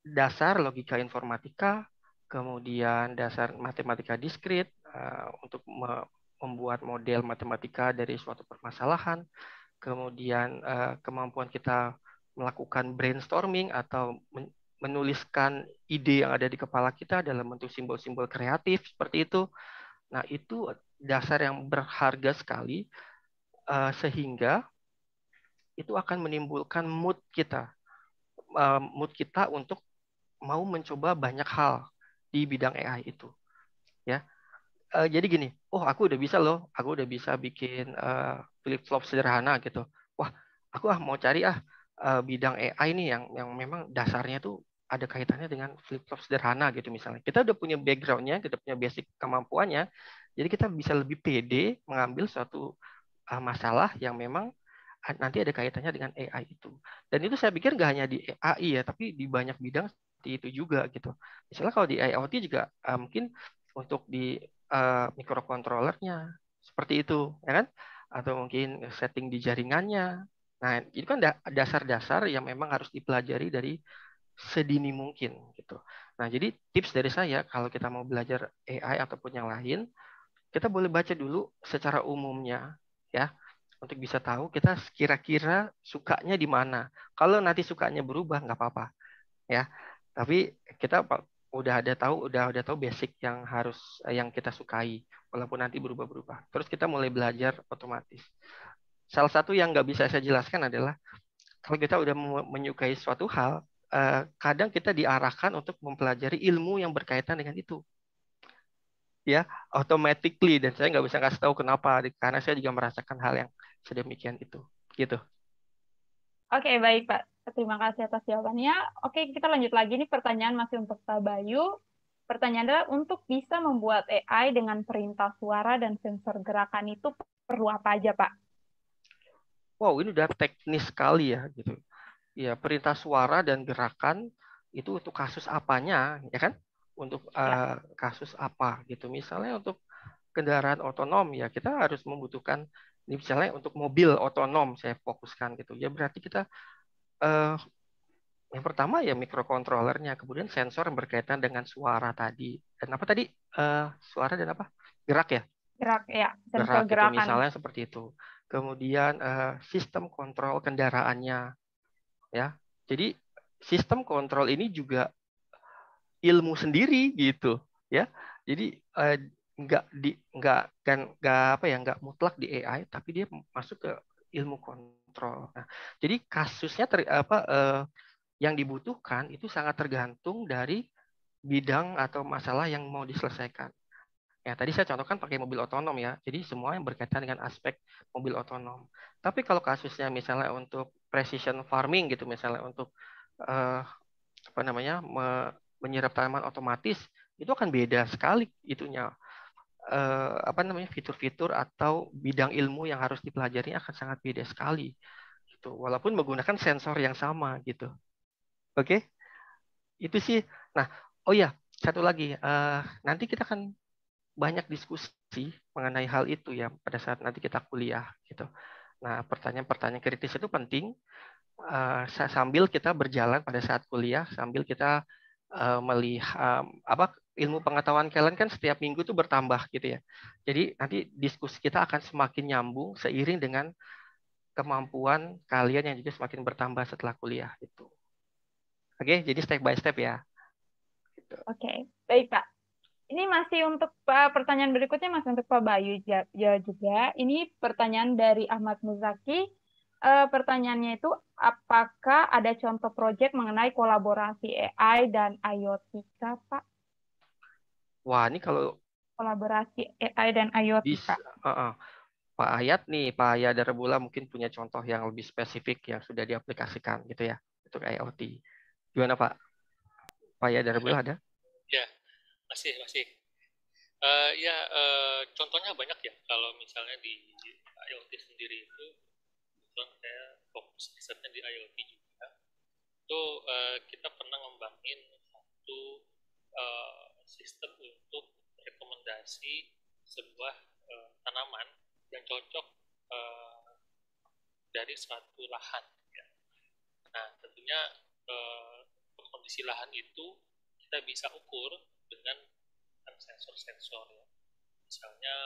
dasar logika informatika, kemudian dasar matematika diskrit untuk membuat model matematika dari suatu permasalahan, kemudian kemampuan kita melakukan brainstorming atau menuliskan ide yang ada di kepala kita dalam bentuk simbol-simbol kreatif seperti itu. Nah, itu dasar yang berharga sekali sehingga itu akan menimbulkan mood kita. mood kita untuk mau mencoba banyak hal di bidang AI itu, ya. Jadi gini, oh aku udah bisa loh, aku udah bisa bikin flip-flop sederhana gitu. Wah, aku mau cari bidang AI nih yang memang dasarnya tuh ada kaitannya dengan flip-flop sederhana gitu misalnya. Kita udah punya background-nya, kita punya basic kemampuannya, jadi kita bisa lebih pede mengambil suatu masalah yang memang nanti ada kaitannya dengan AI itu. Dan itu saya pikir nggak hanya di AI ya, tapi di banyak bidang seperti itu juga gitu. Misalnya kalau di IoT juga mungkin untuk di microcontrollernya seperti itu, ya kan? Atau mungkin setting di jaringannya. Nah, itu kan dasar-dasar yang memang harus dipelajari dari sedini mungkin gitu. Nah, jadi tips dari saya kalau kita mau belajar AI ataupun yang lain, kita boleh baca dulu secara umumnya ya untuk bisa tahu kita kira-kira sukanya di mana. Kalau nanti sukanya berubah nggak apa-apa ya. Tapi kita udah tahu basic yang yang kita sukai walaupun nanti berubah-berubah. Terus kita mulai belajar otomatis. Salah satu yang nggak bisa saya jelaskan adalah kalau kita udah menyukai suatu hal, kadang kita diarahkan untuk mempelajari ilmu yang berkaitan dengan itu ya automatically, dan saya nggak bisa kasih tahu kenapa karena saya juga merasakan hal yang sedemikian itu gitu. Oke, baik Pak. Terima kasih atas jawabannya. Oke, kita lanjut lagi nih, pertanyaan masih untuk Pak Bayu. Pertanyaan adalah, untuk bisa membuat AI dengan perintah suara dan sensor gerakan itu perlu apa aja, Pak? Wow, ini udah teknis sekali ya gitu ya. Perintah suara dan gerakan itu untuk kasus apanya ya kan, untuk Ya. kasus apa gitu. Misalnya untuk kendaraan otonom ya kita harus membutuhkan, ini misalnya untuk mobil otonom saya fokuskan gitu ya, berarti kita eh, yang pertama ya microcontrollernya, kemudian sensor yang berkaitan dengan suara tadi. Dan apa tadi? Suara dan apa? Gerak ya? Gerak, ya, sensor Gerak itu gerakan. misalnya seperti itu. Kemudian sistem kontrol kendaraannya ya. Jadi sistem kontrol ini juga ilmu sendiri gitu ya. Jadi nggak mutlak di AI, tapi dia masuk ke ilmu kontrol. Nah, jadi kasusnya yang dibutuhkan itu sangat tergantung dari bidang atau masalah yang mau diselesaikan. Ya, tadi saya contohkan pakai mobil otonom ya. Jadi semua yang berkaitan dengan aspek mobil otonom. Tapi kalau kasusnya misalnya untuk precision farming gitu, misalnya untuk eh, apa namanya menyerap tanaman otomatis, itu akan beda sekali itunya. Apa namanya fitur-fitur atau bidang ilmu yang harus dipelajari akan sangat beda sekali. Gitu. Walaupun menggunakan sensor yang sama gitu. Oke? Itu sih. Nah, oh ya, satu lagi. Nanti kita akan banyak diskusi mengenai hal itu ya pada saat nanti kita kuliah gitu. Nah, pertanyaan-pertanyaan kritis itu penting sambil kita berjalan pada saat kuliah, sambil kita melihat apa ilmu pengetahuan kalian kan setiap minggu tuh bertambah gitu ya. Jadi nanti diskusi kita akan semakin nyambung seiring dengan kemampuan kalian yang juga semakin bertambah setelah kuliah itu. Oke, jadi step by step ya. Gitu. Oke, baik Pak. Ini masih untuk pertanyaan berikutnya, masih untuk Pak Bayu juga. Ini pertanyaan dari Ahmad Muzaki. Pertanyaannya itu, apakah ada contoh proyek mengenai kolaborasi AI dan IoT, Pak? Wah, ini kalau Kolaborasi AI dan IoT, bisa Pak. Pak Ayat Darabula mungkin punya contoh yang lebih spesifik yang sudah diaplikasikan gitu ya untuk IoT. Gimana Pak? Pak Ayat Darabula ada? Ya, masih. Contohnya banyak ya. Kalau misalnya di IoT sendiri itu, kebetulan saya fokus risetnya di IoT juga. Itu kita pernah ngembangin satu sistem untuk rekomendasi sebuah tanaman yang cocok dari suatu lahan. Ya. Nah, tentunya kondisi lahan itu kita bisa ukur dengan sensor-sensor. Ya. Misalnya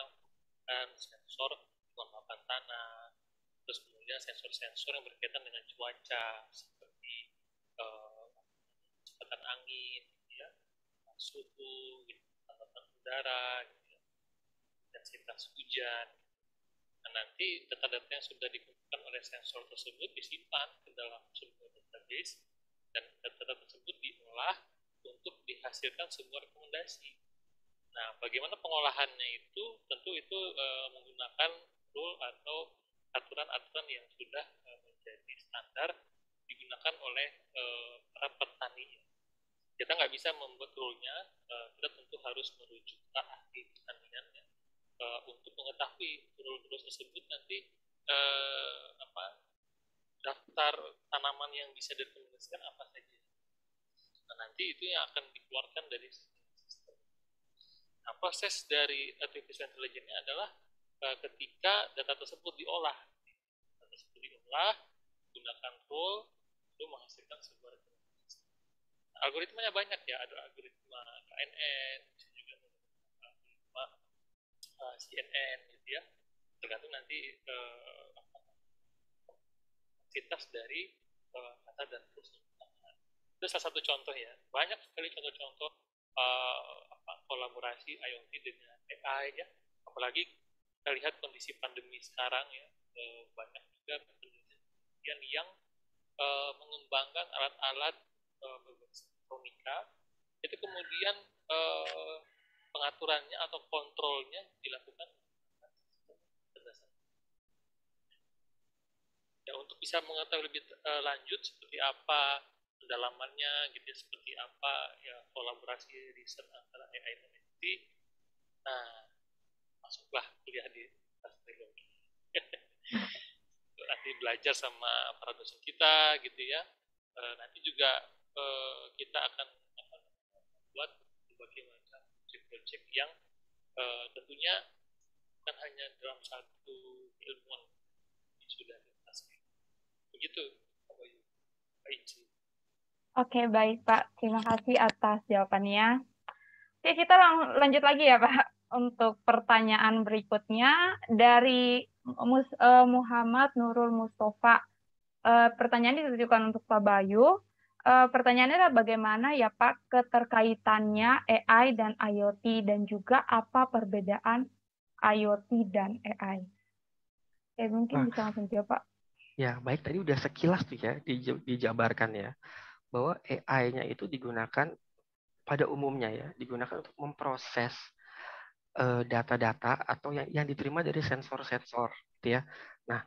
kan sensor kelembapan tanah, terus kemudian sensor-sensor yang berkaitan dengan cuaca seperti kecepatan angin, ya, suhu, tekanan udara, gitu, intensitas hujan. Nah, nanti data-data yang sudah dikumpulkan oleh sensor tersebut disimpan ke dalam sebuah database dan data tersebut diolah untuk dihasilkan sebuah rekomendasi. Nah, bagaimana pengolahannya itu? Tentu itu menggunakan rule atau aturan-aturan yang sudah menjadi standar digunakan oleh para petani. Kita nggak bisa membuat rule-nya, kita tentu harus merujuk ke ahli pertanian ya, untuk mengetahui rule-rule tersebut nanti daftar tanaman yang bisa direkomendasikan apa saja. Nah, nanti itu yang akan dikeluarkan dari sistem. Nah, proses dari artificial intelligence-nya adalah ketika data tersebut diolah. Data tersebut diolah, gunakan rule, itu menghasilkan sebuah rekomendasi. Nah, algoritmanya banyak ya, ada algoritma KNN, bisa juga algoritma CNN gitu ya. Tergantung nanti kuantitas dari kata dan terus. Itu salah satu contoh ya. Banyak sekali contoh-contoh kolaborasi IoT dengan AI ya. Apalagi kita lihat kondisi pandemi sekarang ya, banyak juga penelitian yang mengembangkan alat-alat berbasis elektronika, itu kemudian pengaturannya atau kontrolnya dilakukan berdasarkan. Ya, untuk bisa mengetahui lebih lanjut seperti apa pendalamannya, gitu ya, seperti apa ya kolaborasi riset antara AI dan NFT. Nah, masuklah kuliah di Trilogi. Nanti belajar sama para dosen kita, gitu ya. Nanti juga kita akan buat berbagai macam project yang tentunya bukan hanya dalam satu ilmuwan yang sudah diataskan. Begitu, Pak Inci. Oke, baik Pak. Terima kasih atas jawabannya. Oke, kita lanjut lagi ya Pak. Untuk pertanyaan berikutnya dari Muhammad Nurul Mustafa. Pertanyaan ini ditujukan untuk Pak Bayu. Pertanyaannya adalah bagaimana ya Pak keterkaitannya AI dan IoT dan juga apa perbedaan IoT dan AI? Mungkin bisa langsung jawab Pak. Ya, baik, tadi udah sekilas tuh ya dijabarkan ya, bahwa AI-nya itu digunakan pada umumnya ya, digunakan untuk memproses data-data atau yang diterima dari sensor-sensor, gitu ya. Nah,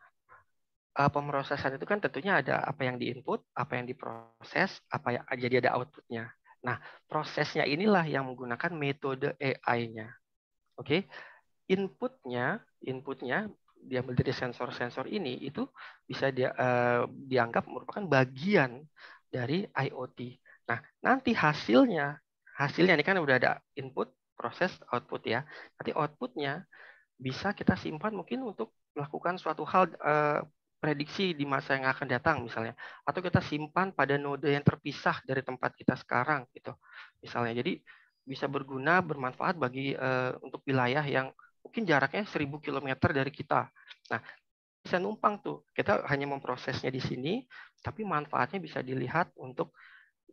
pemrosesan itu kan tentunya ada apa yang diinput, apa yang diproses, apa yang jadi ada outputnya. Nah, prosesnya inilah yang menggunakan metode AI-nya. Oke, inputnya diambil dari sensor-sensor ini itu bisa dianggap merupakan bagian dari IoT. Nah, nanti hasilnya ini kan udah ada input, proses, output ya. Nanti outputnya bisa kita simpan mungkin untuk melakukan suatu hal prediksi di masa yang akan datang misalnya, atau kita simpan pada node yang terpisah dari tempat kita sekarang gitu misalnya. Jadi bisa bermanfaat bagi untuk wilayah yang mungkin jaraknya 1000 km dari kita. Nah, bisa numpang tuh. Kita hanya memprosesnya di sini, tapi manfaatnya bisa dilihat untuk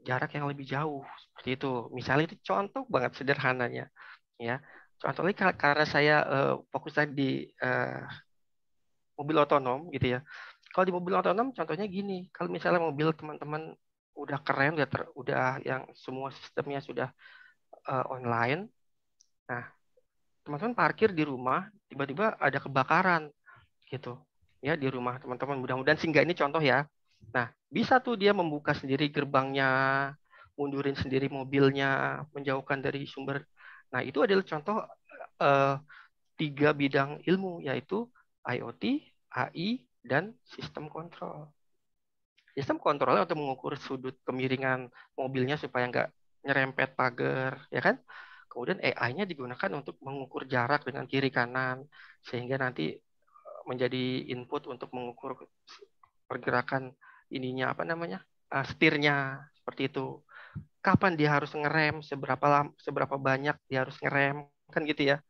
jarak yang lebih jauh. Seperti itu. Misalnya itu contoh banget sederhananya. Ya. Contohnya karena saya fokus di mobil otonom gitu ya. Kalau di mobil otonom contohnya gini, kalau misalnya mobil teman-teman udah keren, udah yang semua sistemnya sudah online. Nah, teman-teman parkir di rumah, tiba-tiba ada kebakaran gitu. Ya, di rumah teman-teman, mudah-mudahan sih enggak, ini contoh ya. Nah, bisa tuh dia membuka sendiri gerbangnya, mundurin sendiri mobilnya, menjauhkan dari sumber. Nah, itu adalah contoh 3 bidang ilmu, yaitu IoT, AI, dan sistem kontrol. Sistem kontrolnya untuk mengukur sudut kemiringan mobilnya supaya nggak nyerempet pagar, ya kan? Kemudian AI-nya digunakan untuk mengukur jarak dengan kiri kanan, sehingga nanti menjadi input untuk mengukur pergerakan ininya, setirnya, seperti itu. Kapan dia harus ngerem, seberapa banyak dia harus ngerem, kan gitu ya.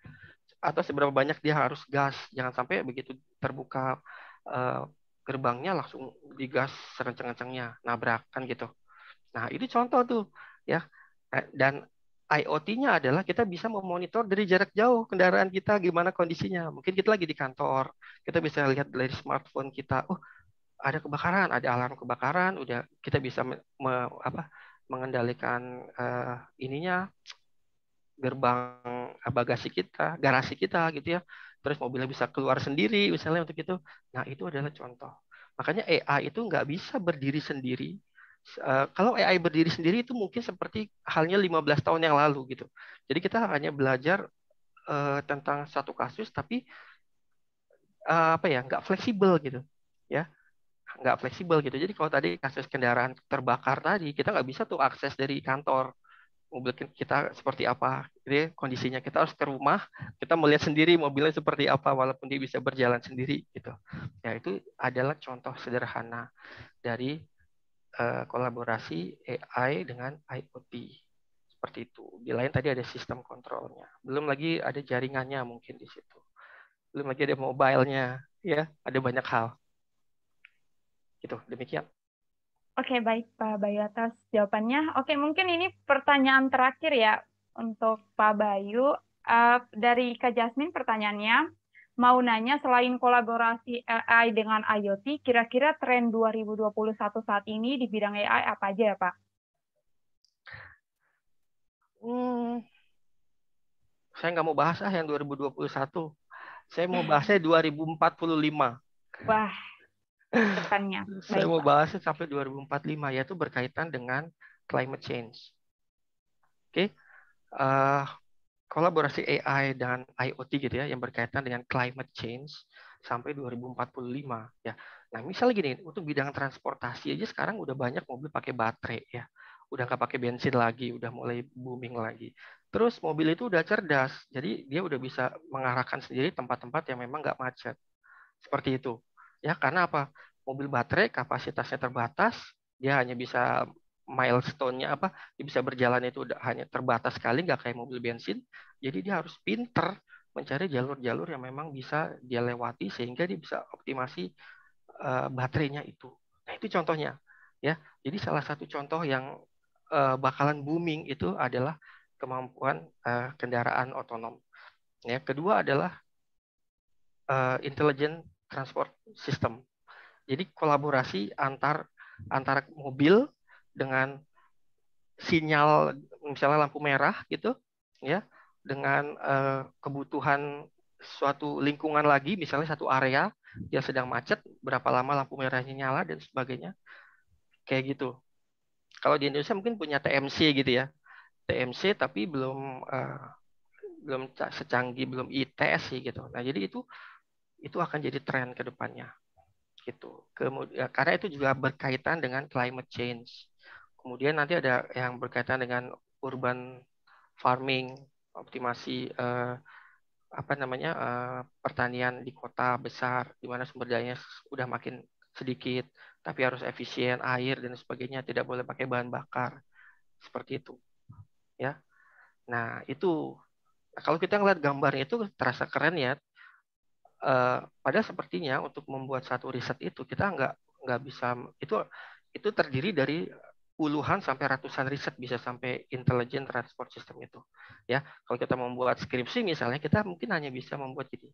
Atau seberapa banyak dia harus gas, jangan sampai begitu terbuka gerbangnya langsung digas sekencang-kencangnya, nabrak, kan gitu. Nah, ini contoh tuh ya. Dan IoT-nya adalah kita bisa memonitor dari jarak jauh kendaraan kita gimana kondisinya. Mungkin kita lagi di kantor, kita bisa lihat dari smartphone kita, ada kebakaran, ada alarm kebakaran, udah kita bisa mengendalikan ininya gerbang bagasi kita, garasi kita gitu ya. Terus mobilnya bisa keluar sendiri misalnya untuk itu. Nah, itu adalah contoh. Makanya AI itu nggak bisa berdiri sendiri. Kalau AI berdiri sendiri itu mungkin seperti halnya 15 tahun yang lalu gitu. Jadi kita hanya belajar tentang satu kasus tapi apa ya, nggak fleksibel gitu ya, nggak fleksibel gitu. Jadi kalau tadi kasus kendaraan terbakar tadi, kita nggak bisa tuh akses dari kantor mobil kita seperti apa. Jadi kondisinya kita harus ke rumah, kita melihat sendiri mobilnya seperti apa walaupun dia bisa berjalan sendiri gitu. Ya itu adalah contoh sederhana dari kolaborasi AI dengan IoT. Seperti itu. Di lain tadi ada sistem kontrolnya. Belum lagi ada jaringannya mungkin di situ. Belum lagi ada mobile-nya, ya, ada banyak hal. Gitu, demikian. Oke, baik Pak Bayu atas jawabannya. Oke, mungkin ini pertanyaan terakhir ya untuk Pak Bayu. Dari Kak Jasmine pertanyaannya, mau nanya selain kolaborasi AI dengan IoT, kira-kira tren 2021 saat ini di bidang AI apa aja ya Pak? Saya nggak mau bahas yang 2021. Saya mau bahasnya 2045. Wah, depannya. Saya Baik, mau Pak. bahasnya sampai 2045, yaitu berkaitan dengan climate change. Oke, kolaborasi AI dan IoT gitu ya, yang berkaitan dengan climate change sampai 2045 ya. Nah, misalnya gini, untuk bidang transportasi aja sekarang udah banyak mobil pakai baterai ya, udah nggak pakai bensin lagi, udah mulai booming lagi. Terus mobil itu udah cerdas, jadi dia udah bisa mengarahkan sendiri tempat-tempat yang memang nggak macet. Seperti itu. Ya, karena apa? Mobil baterai kapasitasnya terbatas, dia hanya bisa milestone-nya apa? Dia bisa berjalan itu hanya terbatas sekali, nggak kayak mobil bensin. Jadi dia harus pinter mencari jalur-jalur yang memang bisa dia lewati sehingga dia bisa optimasi baterainya itu. Nah, itu contohnya. Ya, jadi salah satu contoh yang bakalan booming itu adalah kemampuan kendaraan otonom. Ya, kedua adalah intelligent transport system. Jadi kolaborasi antara mobil dengan sinyal misalnya lampu merah gitu ya, dengan kebutuhan suatu lingkungan lagi, misalnya satu area yang sedang macet, berapa lama lampu merahnya nyala dan sebagainya. Kayak gitu. Kalau di Indonesia mungkin punya TMC gitu ya. TMC tapi belum secanggih, belum ITS sih gitu. Nah, jadi itu akan jadi tren ke depannya gitu. Kemudian karena itu juga berkaitan dengan climate change. Kemudian nanti ada yang berkaitan dengan urban farming, optimasi pertanian di kota besar di mana sumber dayanya udah makin sedikit tapi harus efisien, air dan sebagainya, tidak boleh pakai bahan bakar. Seperti itu. Ya. Nah, itu kalau kita ngeliat gambarnya itu terasa keren ya. Padahal sepertinya untuk membuat satu riset itu kita nggak bisa, itu terdiri dari puluhan sampai ratusan riset bisa sampai intelligent transport system itu ya. Kalau kita membuat skripsi misalnya, kita mungkin hanya bisa membuat jadi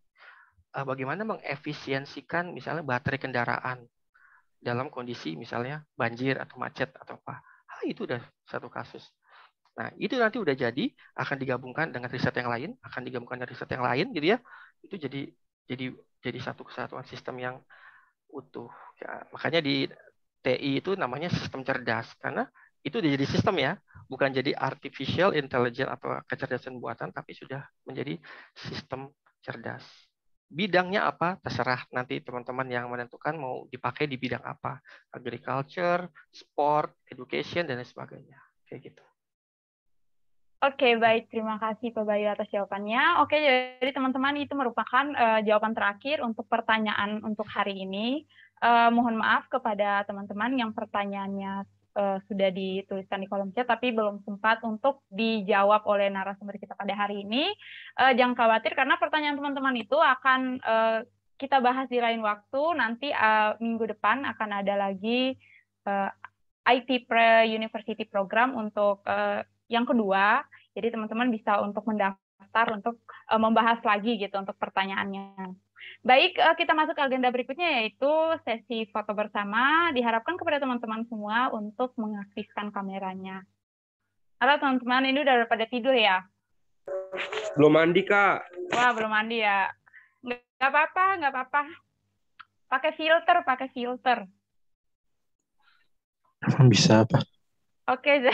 bagaimana mengefisiensikan misalnya baterai kendaraan dalam kondisi misalnya banjir atau macet atau apa. Itu udah satu kasus. Nah, itu nanti udah jadi, akan digabungkan dengan riset yang lain, akan digabungkan dengan riset yang lain gitu ya. Itu jadi satu kesatuan sistem yang utuh. Ya, makanya di TI itu namanya sistem cerdas, karena itu udah jadi sistem ya, bukan jadi artificial intelligence atau kecerdasan buatan, tapi sudah menjadi sistem cerdas. Bidangnya apa? Terserah nanti teman-teman yang menentukan mau dipakai di bidang apa. Agriculture, sport, education, dan lain sebagainya. Kayak gitu. Oke, baik. Terima kasih Pak Bayu atas jawabannya. Oke, jadi teman-teman itu merupakan jawaban terakhir untuk pertanyaan untuk hari ini. Mohon maaf kepada teman-teman yang pertanyaannya sudah dituliskan di kolom chat, tapi belum sempat untuk dijawab oleh narasumber kita pada hari ini. Jangan khawatir, karena pertanyaan teman-teman itu akan kita bahas di lain waktu. Nanti minggu depan akan ada lagi IT Pre-University Program untuk yang kedua. Jadi teman-teman bisa untuk mendaftar untuk membahas lagi gitu untuk pertanyaannya. Baik, kita masuk ke agenda berikutnya yaitu sesi foto bersama. Diharapkan kepada teman-teman semua untuk mengaktifkan kameranya. Halo teman-teman, ini udah pada tidur ya? Belum mandi, Kak. Wah, belum mandi ya? Nggak apa-apa, nggak apa-apa. Pakai filter. Bisa apa? Oke,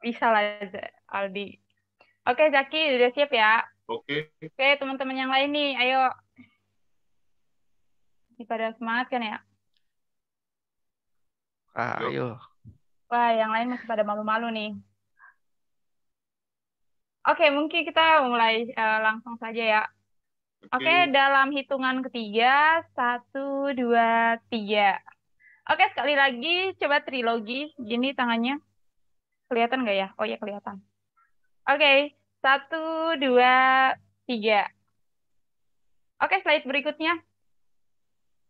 bisa lah, Aldi. Oke, Zaki, udah siap ya? Oke. Oke, teman-teman yang lain nih, ayo. Ini pada semangat kan ya? Ayo. Wah, yang lain masih pada malu-malu nih. Oke, mungkin kita mulai langsung saja ya. Oke, dalam hitungan ketiga, 1, 2, 3. Oke, sekali lagi coba trilogi. Gini tangannya. Kelihatan nggak ya? Oh ya, kelihatan. Oke, 1, 2, 3. Oke, slide berikutnya.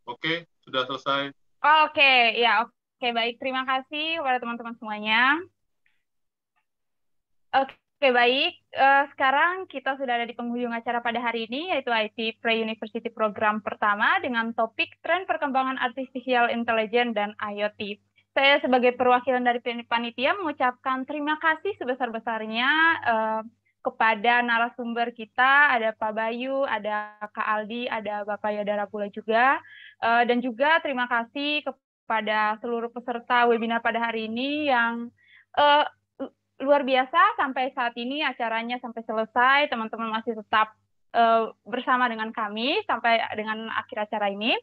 Oke, sudah selesai. Oke, ya, oke, baik. Terima kasih kepada teman-teman semuanya. Oke, baik. Sekarang kita sudah ada di penghujung acara pada hari ini, yaitu IT Pre-University Program pertama dengan topik Tren Perkembangan Artificial Intelligence dan IoT. Saya sebagai perwakilan dari panitia mengucapkan terima kasih sebesar-besarnya kepada narasumber kita, ada Pak Bayu, ada Kak Aldi, ada Bapak Yodara Pula juga, dan juga terima kasih kepada seluruh peserta webinar pada hari ini yang luar biasa sampai saat ini acaranya sampai selesai, teman-teman masih tetap bersama dengan kami sampai dengan akhir acara ini.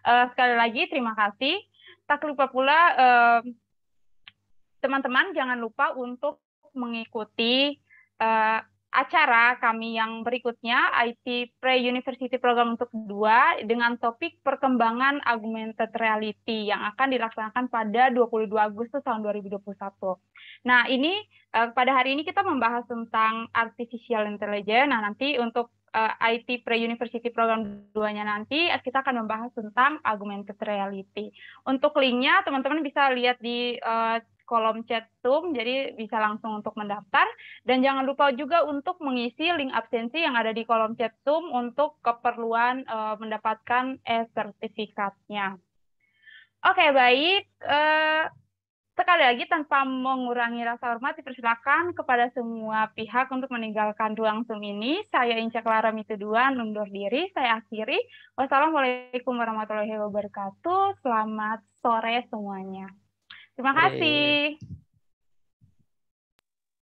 Sekali lagi terima kasih. Tak lupa pula teman-teman jangan lupa untuk mengikuti acara kami yang berikutnya, IT Pre-University Program untuk kedua, dengan topik perkembangan augmented reality yang akan dilaksanakan pada 22 Agustus tahun 2021. Nah, ini pada hari ini kita membahas tentang artificial intelligence. Nah, nanti untuk IT Pre-University Program 2-nya nanti kita akan membahas tentang augmented reality. Untuk linknya teman-teman bisa lihat di kolom chat Zoom, jadi bisa langsung untuk mendaftar. Dan jangan lupa juga untuk mengisi link absensi yang ada di kolom chat Zoom untuk keperluan mendapatkan sertifikatnya. Oke, baik. Sekali lagi, tanpa mengurangi rasa hormat, dipersilakan kepada semua pihak untuk meninggalkan ruang Zoom ini. Saya Inca Clara Mituduan, undur diri. Saya akhiri. Wassalamualaikum warahmatullahi wabarakatuh. Selamat sore semuanya. Terima kasih.